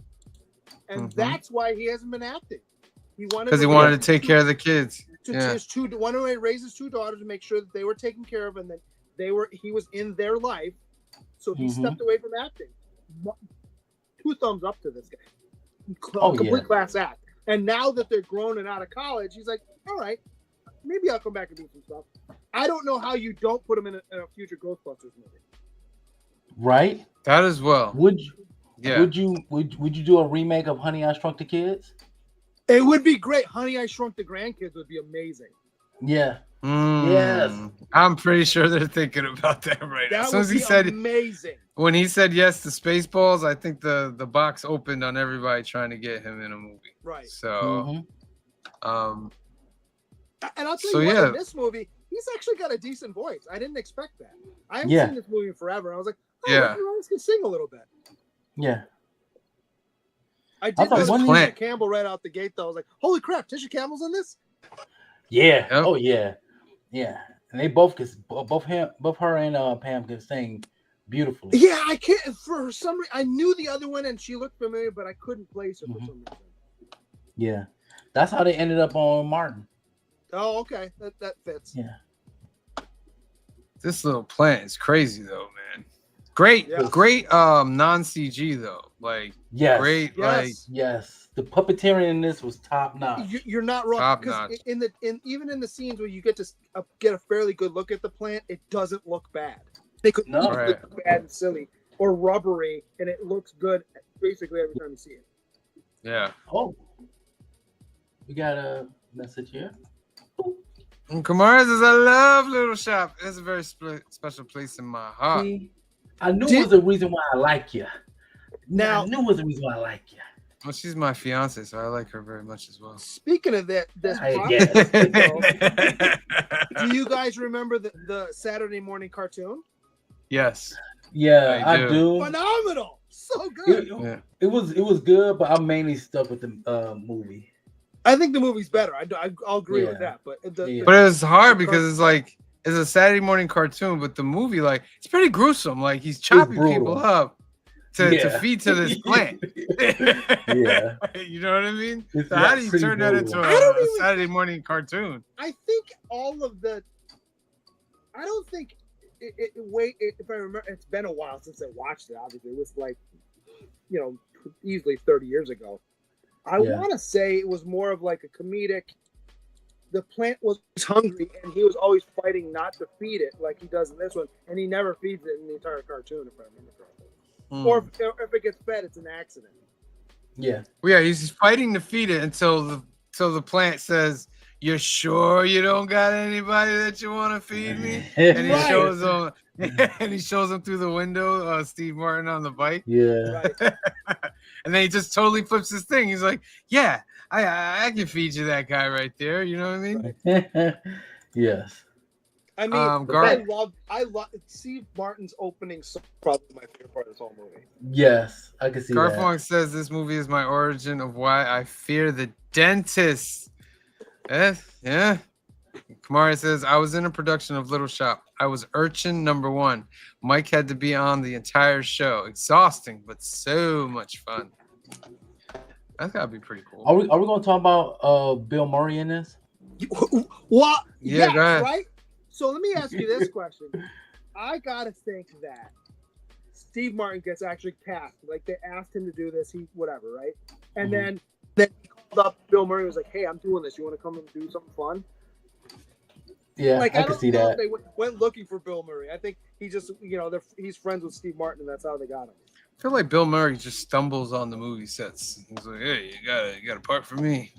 and that's why he hasn't been acting. He wanted to take care of the kids. Wanted to raise his two daughters to make sure that they were taken care of, and that he was in their life. So he stepped away from acting. 2 thumbs up to this guy. Complete class act. And now that they're grown and out of college, he's like, all right, maybe I'll come back and do some stuff. I don't know how you don't put him in a future Ghostbusters movie. Right? That as well. Would you do a remake of Honey, I Shrunk the Kids? It would be great. Honey, I Shrunk the Grandkids would be amazing. Yeah. Yes. I'm pretty sure they're thinking about that right now. That as soon as would he be said amazing. When he said yes to Spaceballs, I think the box opened on everybody trying to get him in a movie. Right. So and I'll tell you what, in this movie, he's actually got a decent voice. I didn't expect that. I haven't seen this movie in forever. I was like, Rick Moranis can sing a little bit. Yeah. I did notice Tisha Campbell right out the gate, though. I was like, holy crap, Tisha Campbell's in this? Yeah. Yep. Oh, yeah. Yeah. And they both her and Pam can sing beautifully. Yeah, I can't, for some reason, I knew the other one and she looked familiar, but I couldn't place her for some reason. Yeah. That's how they ended up on Martin. Oh, okay. That fits. Yeah. This little plant is crazy, though, man. Great, Yeah. great non-CG though. Like Yes. great, Yes. Yes. The puppeteering in this was top notch. You're not wrong, Top because notch. even in the scenes where you get to get a fairly good look at the plant, it doesn't look bad. They could No. easily look bad and silly or rubbery, and it looks good basically every time you see it. yeah. Oh, we got a message here. And Kamara says, "I love Little Shop. It's a very special place in my heart." See, I knew it was a reason why I like you. Now, I knew it was a reason why I like you. Well, she's my fiance, so I like her very much as well. speaking of this Yes. podcast, though, do you guys remember the Saturday morning cartoon? Yes. Yeah, I I do. do. Phenomenal, so good. Yeah. It was good, but I'm mainly stuck with the movie. I think the movie's better. I'll agree with Yeah. that. But Yeah. But it's hard because it's like it's a Saturday morning cartoon, but the movie, like, it's pretty gruesome. Like he's chopping people brutal. up to Yeah. feed to this plant. Yeah. You know what I mean? It's So how do you pretty turn that into brutal. I don't a even Saturday morning cartoon? I think all of the. I don't think. If I remember, it's been a while since I watched it. Obviously, it was like, easily 30 years ago. I Yeah. want to say it was more of like a comedic. The plant was hungry, and he was always fighting not to feed it, like he does in this one, and he never feeds it in the entire cartoon, if I remember correctly. Or if it gets fed, it's an accident. Yeah. Well, yeah, he's fighting to feed it until the plant says, "You're sure you don't got anybody that you want to feed me?" And he Right. shows them, and he shows them through the window, Steve Martin on the bike. Yeah. Right. And then he just totally flips his thing. He's like, "Yeah, I can feed you that guy right there." You know what I mean? Yes. I mean, Gar- I love Steve Martin's opening song. Probably my favorite part of this whole movie. Yes, I can see that. Garfunkel says this movie is my origin of why I fear the dentist. Yeah. Kamari says, I was in a production of Little Shop. I was urchin number 1. Mike had to be on the entire show. Exhausting, but so much fun. That's gotta be pretty cool. Are we gonna talk about Bill Murray in this? What? Yeah, Yes, go ahead. right? So let me ask you this question. I gotta think that Steve Martin gets actually cast. Like they asked him to do this, he whatever, right? And then he called up Bill Murray and was like, "Hey, I'm doing this. You want to come and do something fun?" Yeah, Like I can see know that. if they went looking for Bill Murray. I think he just, he's friends with Steve Martin, and that's how they got him. I feel like Bill Murray just stumbles on the movie sets. He's like, "Hey, you got a part for me."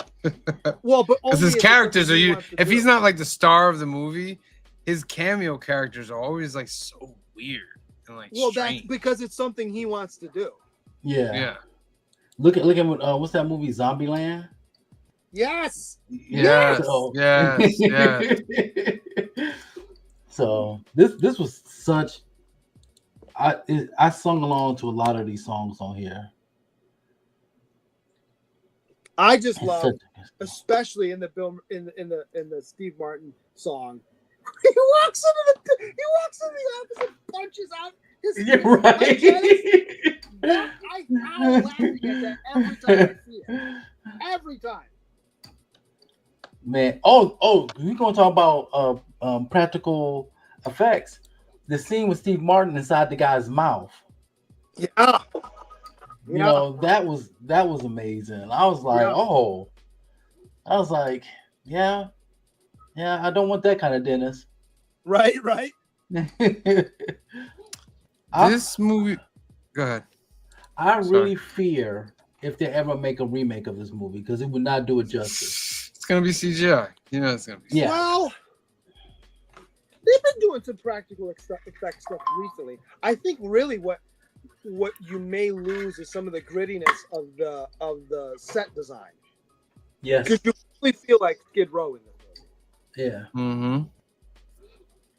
Well, but Because only his if it's characters something are he you. wants to If do. he's not like the star of the movie, his cameo characters are always like so weird and like Well, strange. that's because it's something he wants to do. Yeah. Yeah. Look at what's that movie, Zombieland? Yes. Yes. So- Yes. So this was such. I sung along to a lot of these songs on here. I just It's love, such a- especially in the the Steve Martin song. He walks into the office and punches out his Yeah, right. I'm laughing at that every time I see it. Every time. Man, we're gonna talk about practical effects. The scene with Steve Martin inside the guy's mouth. Yeah. You know, that was amazing. I was like, yeah, I don't want that kind of dentist. Right. This movie. Go ahead. I really fear if they ever make a remake of this movie because it would not do it justice. It's gonna be CGI. You know, it's gonna be. Yeah. Well, they've been doing some practical effect stuff recently. I think really what you may lose is some of the grittiness of the set design. Yes. Because you really feel like Skid Row in this movie. Yeah. Mm-hmm.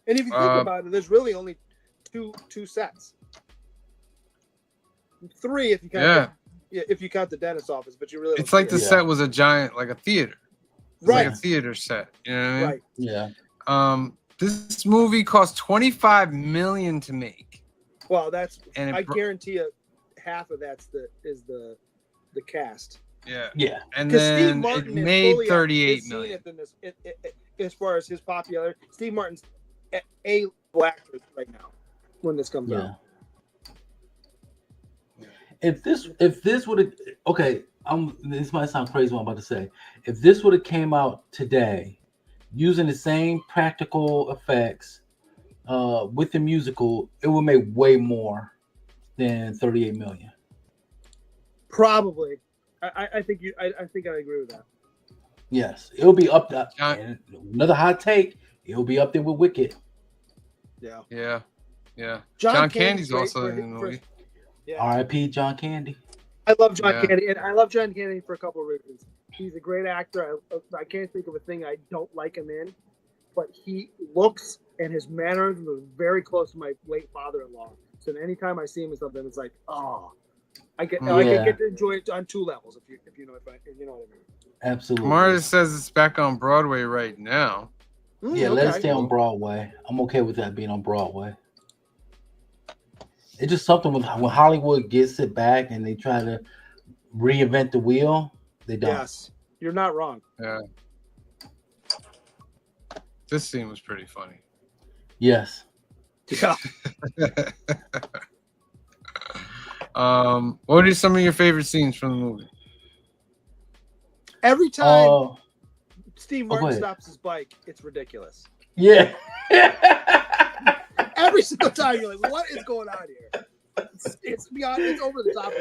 And if you think about it, there's really only two sets. 3 if you count if you count the dentist office, but you really It's like the Yeah. set was a giant, like a theater. It's right, like a theater set. You know what I mean? right. Yeah. This movie cost $25 million to make. Well, that's And I guarantee you, half of that's the cast. Yeah. Yeah. And Because Steve then it Martin is made fully 38 seen million. it in this, as far as his popularity. Steve Martin's a actor right now when this comes Yeah. out. if this would have okay, this might sound crazy what I'm about to say. If this would have came out today using the same practical effects with the musical, it would make way more than 38 million. Probably. I think I think I agree with that. Yes, it'll be up there. And another hot take, it'll be up there with Wicked. Yeah. Yeah. John Candy's also in the movie. Yeah. R.I.P. John Candy. I love John Candy, and I love John Candy for a couple of reasons. He's a great actor. I can't think of a thing I don't like him in, but he looks and his mannerisms are very close to my late father-in-law. So anytime I see him in something, it's like, oh, I get to enjoy it on two levels. If you know what I mean. Absolutely. Mara says it's back on Broadway right now. Yeah, let it stay on Broadway. I'm okay with that being on Broadway. It's just something with when Hollywood gets it back and they try to reinvent the wheel, they don't. Yes, you're not wrong. Yeah. This scene was pretty funny. Yes. Yeah. What are some of your favorite scenes from the movie? Every time Steve Martin stops his bike, it's ridiculous. Yeah. Every single time you're like, what is going on here? It's beyond. It's over the top.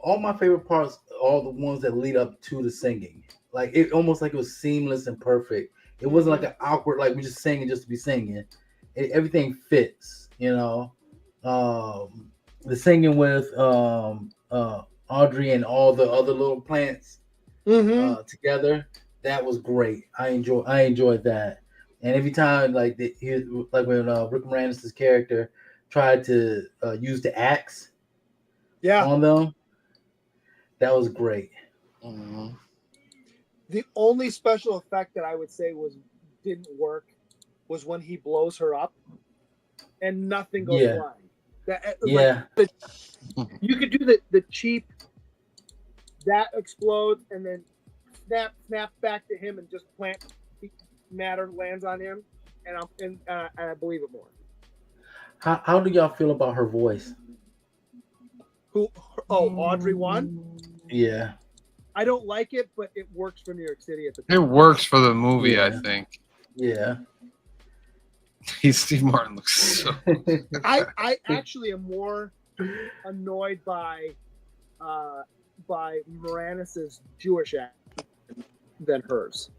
All my favorite parts are the ones that lead up to the singing. Like it almost like it was seamless and perfect. It wasn't like an awkward, like we just singing just to be singing. Everything fits, you know. The singing with Audrey and all the other little plants together, that was great. I enjoyed that. And every time, like when Rick Moranis' character tried to use the axe, on them, that was great. Mm-hmm. The only special effect that I would say didn't work was when he blows her up, and nothing goes flying. You could do the cheap that explodes and then snap back to him and just plant matter lands on him, and I believe it more. How do y'all feel about her voice? Audrey 1? Yeah. I don't like it, but it works for New York City at the time. It works for the movie, I think. Yeah. Steve Martin looks so. I actually am more annoyed by Moranis' Jewish accent than hers,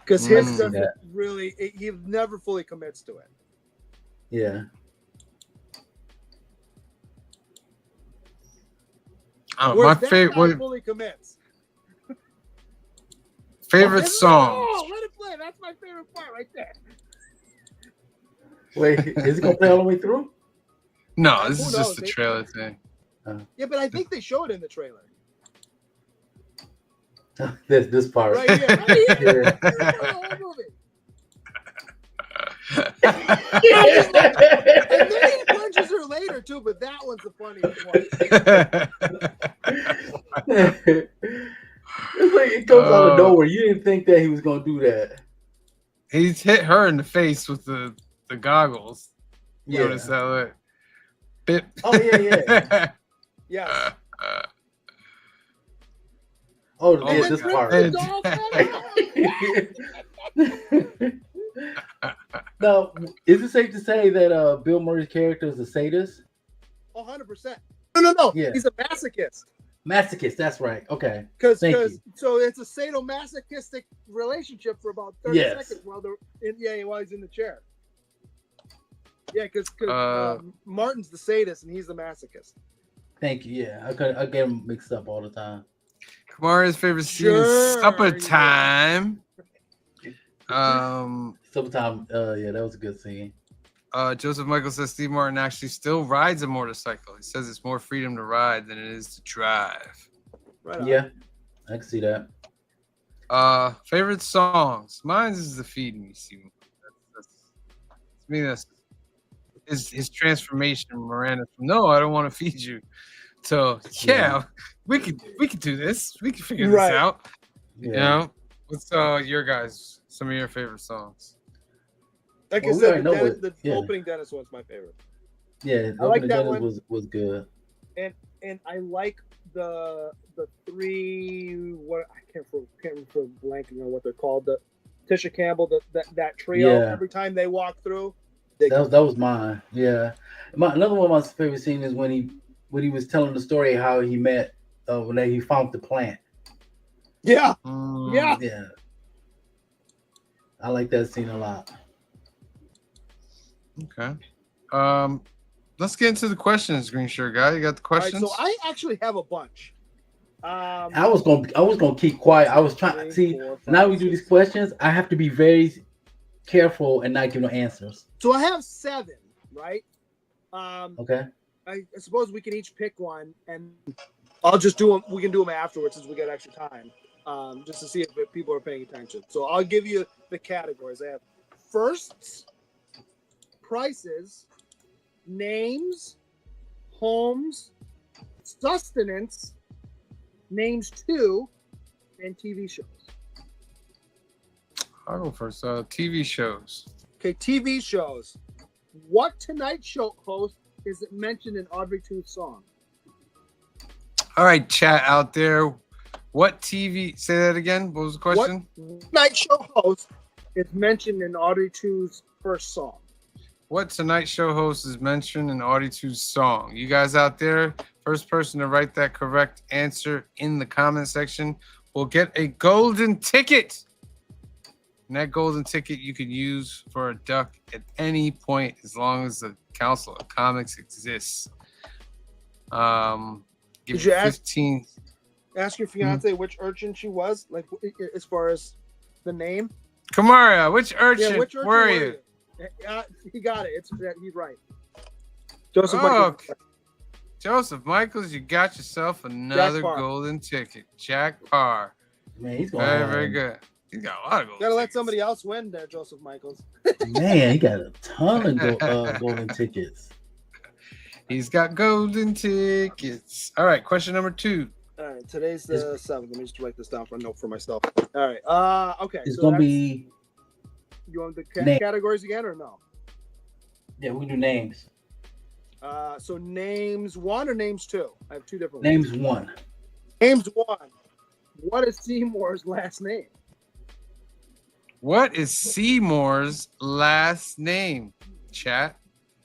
because his doesn't really. He never fully commits to it. Yeah. My favorite fully commits. Favorite songs. Oh, let it play. That's my favorite part right there. Wait, is it gonna play all the way through? No, this is just the trailer thing. Yeah, but I think they show it in the trailer. This part. Right here. Right here. The whole movie. And then he punches her later too, but that one's the funniest one. It's like it comes out of nowhere. You didn't think that he was gonna do that. He's hit her in the face with the goggles. Yeah. Notice that look. Bit. Oh yeah. Yeah. This part. Now, is it safe to say that Bill Murray's character is a sadist? 100%. No. Yeah. He's a masochist. Masochist, that's right. Okay. Because so it's a sadomasochistic relationship for about 30 seconds while he's in the chair. Yeah, because Martin's the sadist and he's the masochist. Thank you. Yeah, I get them mixed up all the time. Kamara's favorite scene is supper time. Supper time. Yeah, that was a good scene. Joseph Michael says Steve Martin actually still rides a motorcycle. He says it's more freedom to ride than it is to drive. Right on. Yeah, I can see that. Favorite songs. Mine is the Feed Me scene. That's his transformation from Miranda from no, I don't want to feed you. So we could do this. We can figure this out. Yeah. You know, what's your guys? Some of your favorite songs. Like I said, the opening Dennis one's my favorite. Yeah, I like Dunkin' that Donuts one. was good. And I like the three, what I can't remember blanking on what they're called, the Tisha Campbell, that trio. Yeah. Every time they walk through, That was mine. Yeah. Another one of my favorite scenes is when he was telling the story how he met when he found the plant. yeah. Yeah. I like that scene a lot. Okay. Let's get into the questions, Green Shirt Guy. You got the questions? All right, so I actually have a bunch. I was gonna keep quiet. I was trying to see. Now we do these questions. I have to be very careful and not give no answers. So I have 7, right? Okay. I suppose we can each pick one, and I'll just do them. We can do them afterwards since we get extra time, just to see if people are paying attention. So I'll give you the categories. I have firsts, prices, names, homes, sustenance, names 2, and TV shows. I'll go first. TV shows. Okay, TV shows. What Tonight Show host is it mentioned in Audrey 2's song? All right, chat out there. What TV? Say that again. What was the question? What Tonight Show host is mentioned in Audrey 2's first song? What Tonight Show host is mentioned in Audrey 2's song? You guys out there, first person to write that correct answer in the comment section will get a golden ticket. And that golden ticket you can use for a duck at any point as long as the Council of Comics exists. Did you 15. Ask your fiance which urchin she was, like as far as the name? Kamaria, which urchin, which urchin were you? He got it. He's right. Joseph Michaels. Joseph Michaels, you got yourself another golden ticket. Jack Parr. Man, he's going very, very good. He's got a lot of golden Gotta let somebody else win there, Joseph Michaels. Man, he got a ton of golden tickets. He's got golden tickets. All right, question number 2. All right, today's the 7th. Let me just write this down for a note for myself. All right. Okay. It's gonna be. You want the categories again or no? Yeah, we do names. So names 1 or names 2? I have 2 different names ones. 1. Names 1. What is Seymour's last name? What is Seymour's last name? Chat.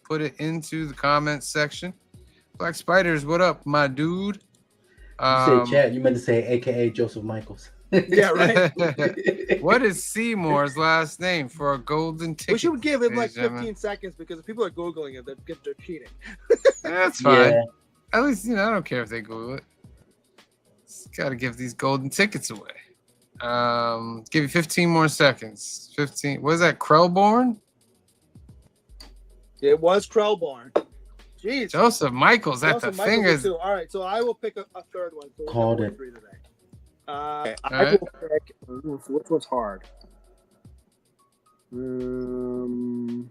Put it into the comments section. Black Spiders, what up, my dude? You say chat, you meant to say AKA Joseph Michaels. Yeah, right. What is Seymour's last name for a golden ticket? We should give him like 15 seconds because if people are Googling it, they're cheating. That's fine. Yeah. At least, I don't care if they Google it. Got to give these golden tickets away. Give you 15 more seconds. 15. What is that, Krellborn? It was Krellborn. Jeez. Joseph Michaels at the fingers. Too. All right, so I will pick a third one. So called it. 3 today. I will pick. Which one's hard? I'm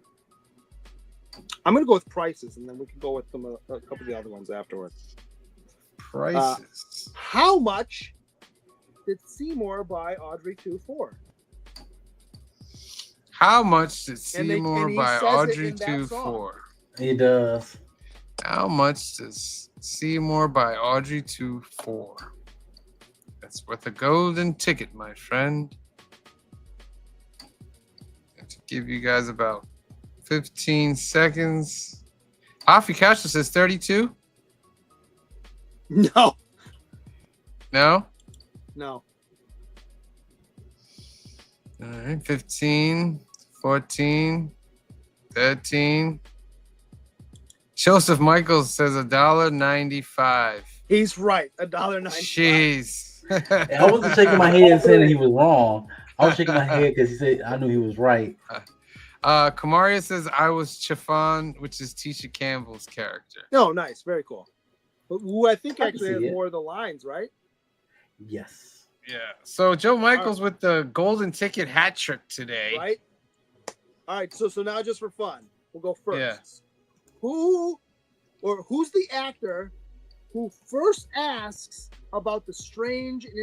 gonna go with prices, and then we can go with a couple of the other ones afterwards. Prices. How much did Seymour buy Audrey 2 for? How much did Seymour buy Audrey 2 for? He does. How much does Seymour buy Audrey 2 for? That's worth a golden ticket, my friend. I have to give you guys about 15 seconds. Afi Castro says 32. No. No? No. All right, 15, 14, 13. Joseph Michaels says $1.95. He's right, $1.95. Jeez. I wasn't shaking my head saying that he was wrong. I was shaking my head because he said I knew he was right. Kamaria says I was Chiffon, which is Tisha Campbell's character. No, nice, very cool. Who I think actually has more of the lines, right? Yes. Yeah. So Joe Michaels with the golden ticket hat trick today. Right. All right. So now just for fun, we'll go first. Yeah. Who's the actor who first asks about the strange and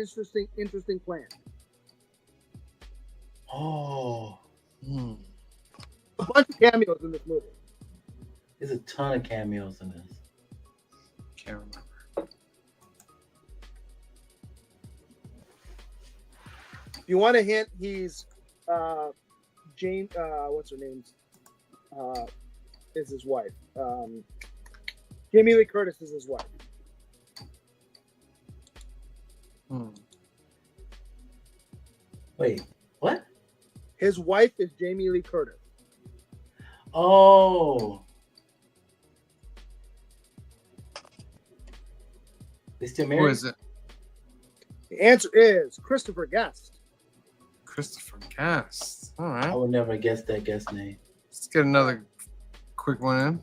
interesting plan? Oh. A bunch of cameos in this movie. There's a ton of cameos in this. Can't remember. If you want a hint, he's Jane. What's her name? Is his wife. Jamie Lee Curtis is his wife. Wait, what? His wife is Jamie Lee Curtis. Oh. They still married? Who is it? The answer is Christopher Guest. Christopher Guest. All right. I would never guess that guest name. Let's get another quick one in.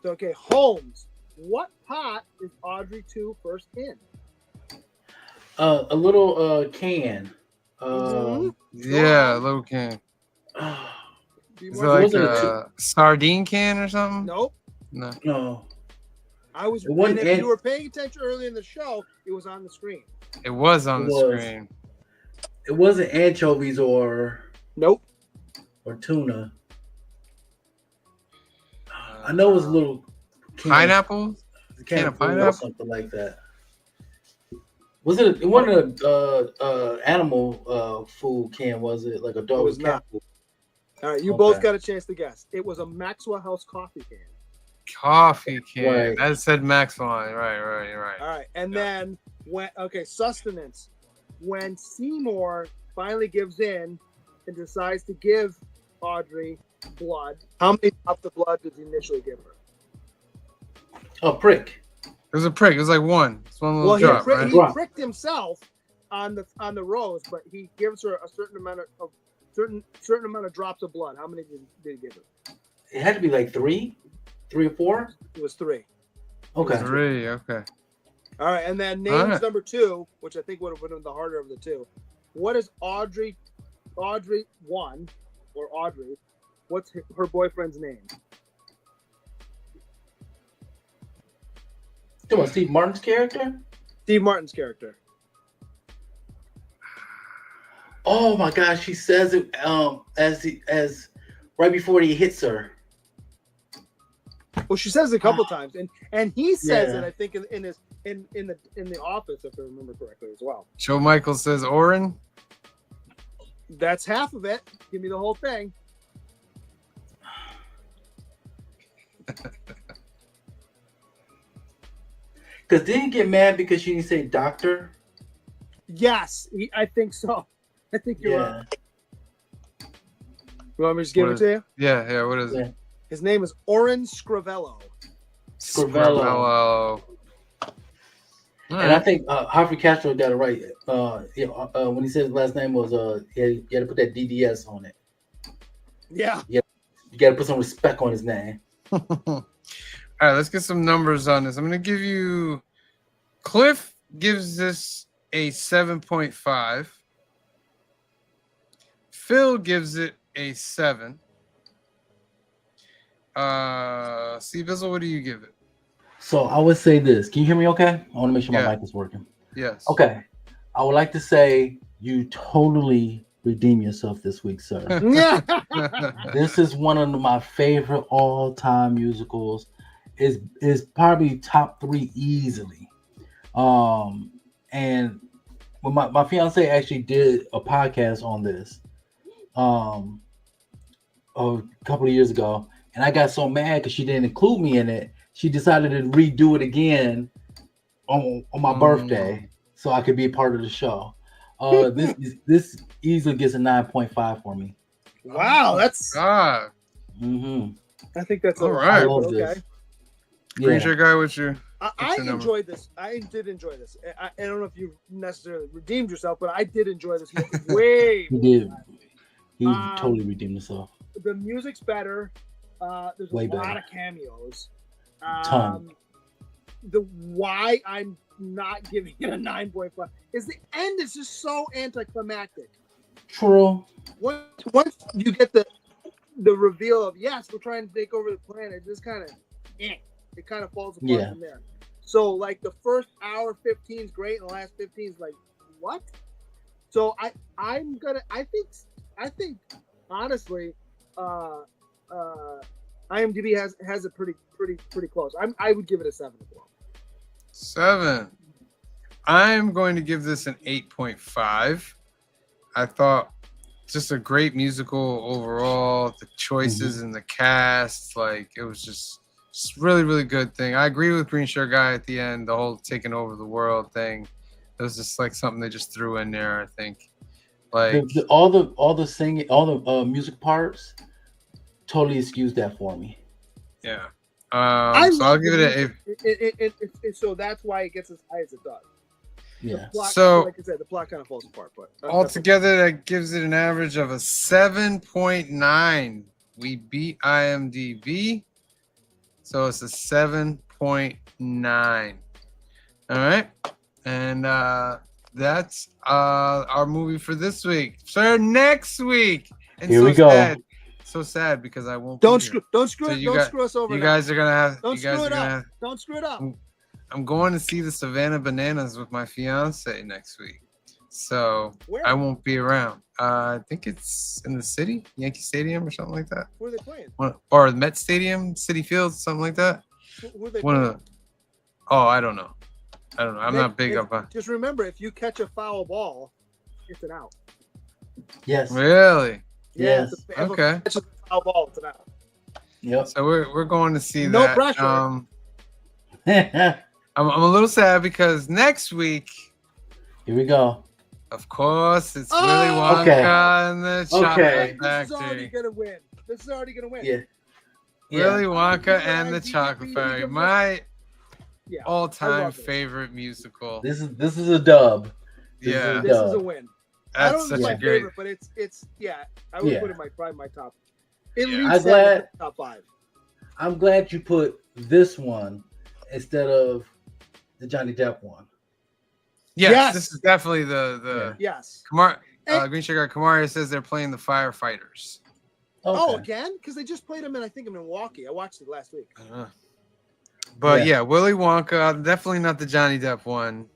So, okay, Holmes. What pot is Audrey 2 first in? A little can. Yeah, little can. Be Is it more like Wasn't it a sardine can or something? Nope. No. No. If wasn't you were paying attention earlier in the show, it was on the screen. It was on the screen. It wasn't anchovies or Nope. tuna. I know it was a little can, Pineapple? can of of food or pineapple? something like that. Was it? It wasn't a animal food can, was it? Like a dog was with cat not. food? All right, you Okay. both got a chance to guess. It was a Maxwell House coffee can. Coffee can. Right. That said Maxwell on it. Right. All right, and Yeah. then sustenance. When Seymour finally gives in and decides to give Audrey blood, how many drops of blood did he initially give her? Oh, prick. It was a prick. It was like one. It's one little Well, drop, right? he pricked himself on the rose, but he gives her a certain amount of drops of blood. How many did he give her? It had to be like 3 or 4. It was 3. Okay. 3. Okay. All right, and then All names right. number 2, which I think would have been the harder of the two. What is Audrey 1 or Audrey? What's her boyfriend's name? Come on, Steve Martin's character. Steve Martin's character. Oh my gosh, she says it as right before he hits her. Well, she says it a couple times, and he says Yeah. it. I think in the office, if I remember correctly, as well. Joe Michael says Oren. That's half of it. Give me the whole thing. Because didn't he get mad because she didn't say doctor? Yes, I think so. I think you're Yeah. right. You want me to just give What it is- to you? Yeah. What is Yeah. it? His name is Oren Scrivello. Scrivello. All And I right. think Harvey Castro got it right. When he said his last name was he had to put that DDS on it. Yeah. You got to put some respect on his name. All right, let's get some numbers on this. I'm going to give you. Cliff gives this a 7.5. Phil gives it a 7. C Bizzle, what do you give it? So I would say this. Can you hear me okay? I want to make sure Yeah. my mic is working. Yes. Okay. I would like to say you totally redeem yourself this week, sir. Yeah. This is one of my favorite all-time musicals. Is probably top 3 easily. And when my fiance actually did a podcast on this a couple of years ago, and I got so mad because she didn't include me in it. She decided to redo it again on my birthday so I could be a part of the show. This easily gets a 9.5 for me. Wow, that's. Ah, Mm-hmm. I think that's All right. I love okay. this. Green shirt guy, what's your? I your number? enjoyed this. I did enjoy this. I don't know if you necessarily redeemed yourself, but I did enjoy this movie way. He did. He Um, totally redeemed himself. The music's better. There's Way a lot better. of cameos. Ton. The why I'm not giving it a 9.5 is the end is just so anticlimactic. True. Once you get the reveal of yes, we're trying to take over the planet, it just kind of it kind of falls apart Yeah. from there. So like the first hour 15 is great, and the last 15 is like what? So I think honestly, IMDb has it pretty close. I would give it a 7 as well. 7. I'm going to give this an 8.5. I thought just a great musical overall. The choices and the cast, like it was just really, really good thing. I agree with Green Shirt Guy at the end. The whole taking over the world thing. It was just like something they just threw in there. I think, like all the singing, all the music parts, totally excused that for me. Yeah. So I'll give it a. So that's why it gets as high as it does. Yeah. Plot, so like I said, the plot kind of falls apart, but altogether that gives it an average of a 7.9. We beat IMDb, so it's a 7.9. All right, and that's our movie for this week. So next week, and here so we go. Sad, so sad because I won't. Don't screw us over. You guys are gonna have. Don't you guys screw it are gonna up. have, Don't screw it up. I'm going to see the Savannah Bananas with my fiance next week, so Where? I won't be around. I think it's in the city, Yankee Stadium or something like that. Who are they playing? Or Met Stadium, City Field, something like that. Who are they One playing? of the. Oh, I don't know. I'm not big up on. Just remember, if you catch a foul ball, it's an out. Yes. Really? Yes. Okay. If catch a foul ball, it's an out. Yep. So we're going to see No that. pressure. I'm a little sad because next week, Here we go. of course, it's Oh! Willy Wonka Okay. and the Chocolate Okay. This is already Factory. gonna win. This is already gonna win. Yeah. Willy Yeah. Wonka and the Chocolate Factory. My Yeah. I all-time love it. favorite musical. This is a dub. Yeah, This is a win. I don't that's know if such it's my a great. favorite, but it's yeah. I would Yeah. put it probably my top. At Yeah. least I'm glad- top 5. I'm glad you put this one instead of the Johnny Depp one. Yes, this is definitely the Yes. Kamar. And- Green Sugar Kamaria says they're playing the Firefighters. Oh, Okay. again? Because they just played him in, I think, in Milwaukee. I watched it last week. I don't know. But Yeah. yeah, Willy Wonka, definitely not the Johnny Depp one.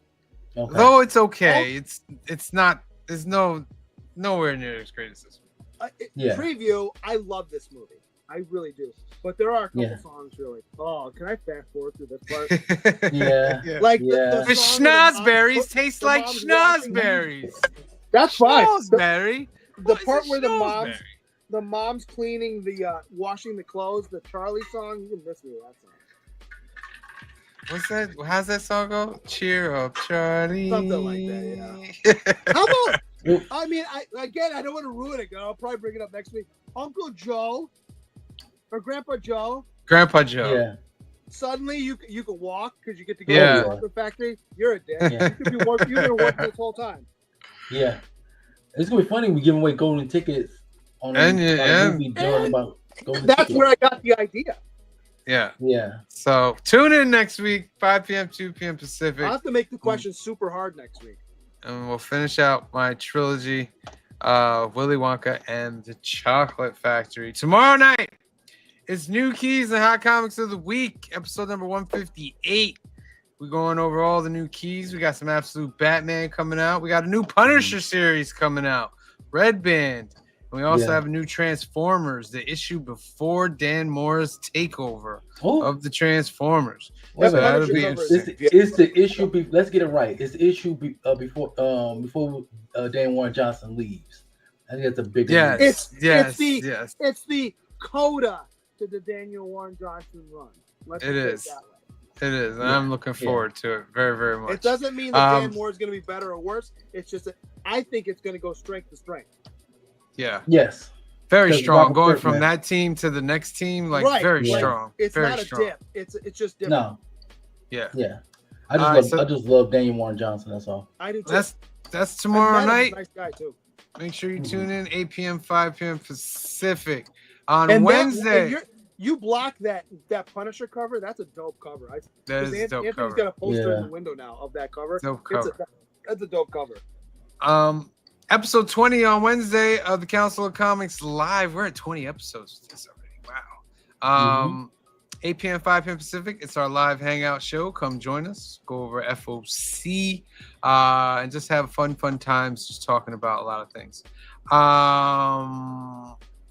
Okay. Though it's okay. It's not. There's nowhere near as great as this one. Yeah. Preview. I love this movie. I really do. But there are a couple Yeah. songs really. Oh, can I fast forward through this part? Yeah. Like Yeah. The song where the mom- schnozberries taste the like mom's watching- schnozberries. That's fine. Schnozberry. The What is part a where schnozberry? the mom's cleaning the washing the clothes, the Charlie song. You miss me with that song. What's that? How's that song go? Cheer up, Charlie. Something like that. How about? I mean, I don't want to ruin it. I'll probably bring it up next week. Uncle Joe or Grandpa Joe. Grandpa Joe. Yeah. Suddenly, you can walk because you get to go Yeah. to the chocolate factory. You're a dick. Yeah. You could be working. You've been working this whole time. Yeah. It's gonna be funny. We give away golden tickets on And a yeah. movie during about golden That's tickets. where I got the idea. Yeah. Yeah. So tune in next week, 5 p.m., 2 p.m. Pacific, I'll have to make the question super hard next week. and we'll finish out my trilogy, Willy Wonka and the Chocolate Factory. Tomorrow night, it's New Keys and Hot Comics of the Week, episode number 158. We're going over all the new keys. We got some Absolute Batman coming out. We got a new Punisher series coming out, Red Band. And we also have a new Transformers, the issue before Dan Moore's takeover of the Transformers. Wait a So minute. that'll be Numbers. interesting. Is the issue? Let's get it right. It's the issue before Dan Warren Johnson leaves. I think that's a big. Yes, yes, it's the coda to the Daniel Warren Johnson run. Let's It put is. that way. It is. And Yeah. I'm looking forward to it very, very much. It doesn't mean that Dan Um, Moore is going to be better or worse. It's just that I think it's going to go strength to strength. Yeah. Yes. Very Because strong. Robert Going Kirkman. from that team to the next team, like Right. very Yeah. strong. It's very not a strong. dip. It's just different. No. Yeah. Yeah. Alright, I just love Daniel Warren Johnson. That's all. I do too. That's I tomorrow met him. He's night. a nice guy too. Make sure you tune in 8 p.m., 5 p.m. Pacific. On And Wednesday. you block that Punisher cover. That's a dope cover. That is a dope Anthony's cover. got a poster Yeah. in the window now of that cover. Dope It's cover. that's a dope cover. Episode 20 on Wednesday of the Council of Comics Live. We're at 20 episodes with this already. Wow. 8 p.m., 5 p.m. Pacific. It's our live hangout show. Come join us. Go over FOC and just have fun times just talking about a lot of things.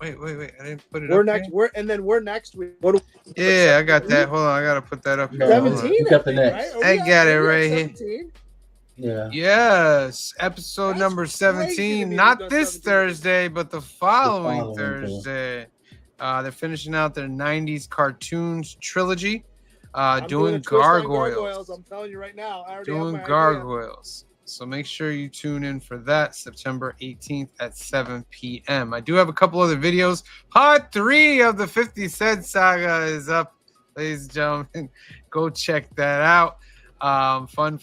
Wait. I didn't put it We're up next. here. We're next week. What do Yeah, I got that. Hold on, I gotta put that up here. No, Hold on. 17? You got the I think, next. right? Are I we got it are we right at here. 17? Yeah. Yes, episode That's number crazy to 17. me Not we've done this 17. Thursday, but the following following Thursday. They're finishing out their 90s cartoons trilogy. I'm Doing a twist on gargoyles. I'm telling you right now. I already have Doing my idea. gargoyles. So make sure you tune in for that September 18th at 7 p.m. I do have a couple other videos. Part 3 of the 50 Cent saga is up, ladies and gentlemen. Go check that out. Fun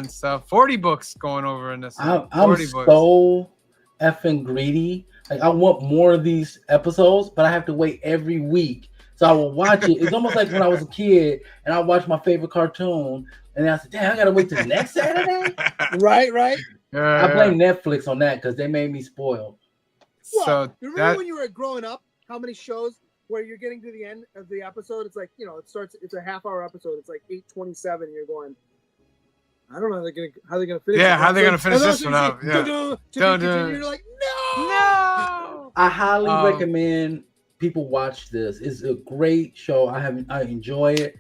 stuff. 40 books going over in this one. I'm 40 books. so effing greedy. Like, I want more of these episodes, but I have to wait every week. So I will watch it. It's almost like when I was a kid and I watched my favorite cartoon, and I said, "Damn, I gotta wait till next Saturday." Right. I blame Netflix on that because they made me spoiled. Well, So you remember that, when you were growing up, how many shows where you're getting to the end of the episode? It's like, it's a half-hour episode. It's like 8:27. And you're going, I don't know how they're gonna finish. yeah, it. how they gonna finish And this one up? Yeah. Dun. You're like, No. I highly recommend people watch this. It's a great show. I enjoy it.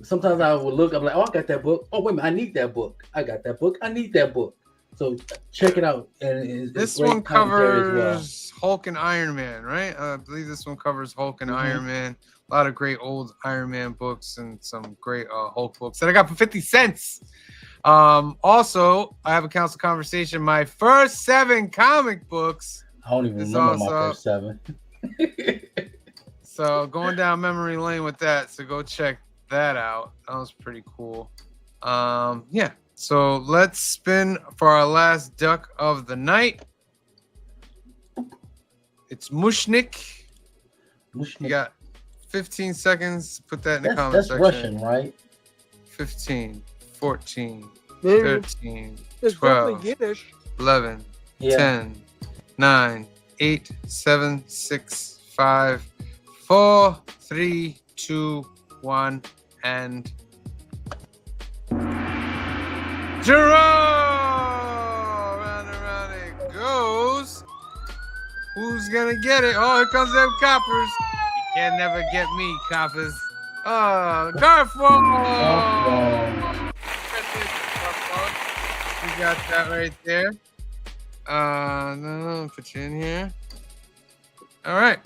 Sometimes I will look, I'm like, oh, I got that book. Oh, wait a minute, I need that book. I got that book. I need that book. So check it out. And this one covers Hulk and Iron Man, right? I believe this one covers Hulk and Iron Man. A lot of great old Iron Man books and some great Hulk books that I got for 50 cents. Also, I have a council conversation. My first 7 comic books. I don't even remember my first 7. So going down memory lane with that. So go check that out. That was pretty cool. Yeah. So let's spin for our last duck of the night. It's Mushnik. You got 15 seconds. Put that in the comment section. That's Russian, right? 15, 14, 13, it's 12, Yiddish. 11, 10, 9, 8, 7, 6, 5, 4, 3, 2, 1, and Jerome! Round and round it goes. Who's gonna get it? Oh, here comes them coppers. You can never get me, coppers. Oh, Garfield! You got that right there. No, put you in here. All right.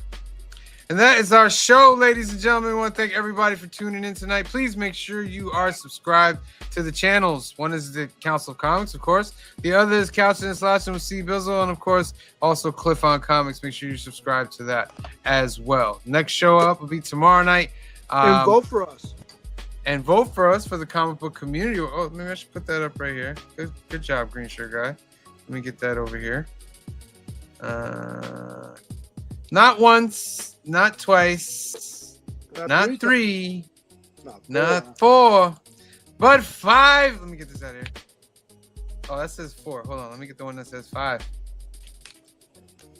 And that is our show, ladies and gentlemen. We want to thank everybody for tuning in tonight. Please make sure you are subscribed to the channels. One is the Council of Comics, of course. The other is Couch and Slashing with C. Bizzle. And, of course, also Cliff on Comics. Make sure you subscribe to that as well. Next show up will be tomorrow night. And vote for us. And vote for us for the comic book community. Oh, maybe I should put that up right here. Good job, Green Shirt Guy. Let me get that over here. Not once, not twice, not 3, not 4, but 5. Let me get this out of here. Oh, that says 4. Hold on. Let me get the one that says 5.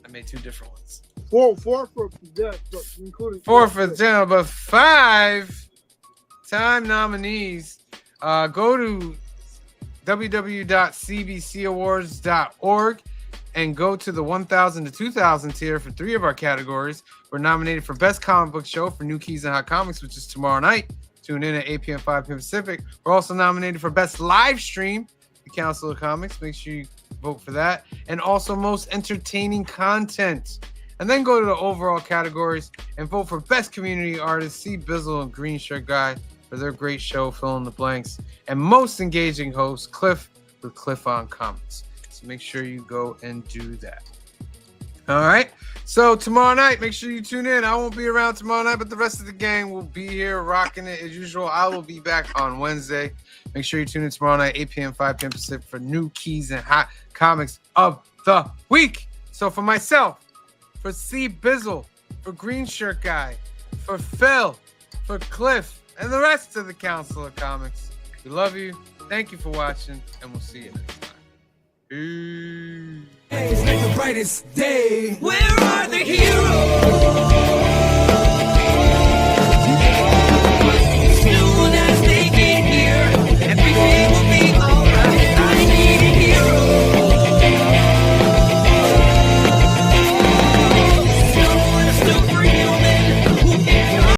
I made 2 different ones. 4 for including 4 for the channel, but 5 time nominees. Go to www.cbcawards.org and go to the 1,000 to 2,000 tier for 3 of our categories. We're nominated for Best Comic Book Show for New Keys and Hot Comics, which is tomorrow night. Tune in at 8 p.m., 5 p.m. Pacific. We're also nominated for Best Live Stream, the Council of Comics. Make sure you vote for that. And also Most Entertaining Content. And then go to the overall categories and vote for Best Community Artist, C. Bizzle and Green Shirt Guy, for their great show, Fill in the Blanks. And Most Engaging Host, Cliff, with Cliff on Comics. So make sure you go and do that. All right. So tomorrow night, make sure you tune in. I won't be around tomorrow night, but the rest of the gang will be here rocking it as usual. I will be back on Wednesday. Make sure you tune in tomorrow night, 8 p.m., 5 p.m. Pacific for New Keys and Hot Comics of the Week. So for myself, for C. Bizzle, for Green Shirt Guy, for Phil, for Cliff, and the rest of the Council of Comics, we love you. Thank you for watching, and we'll see you next time. Peace. It's like the brightest day. Where are the heroes?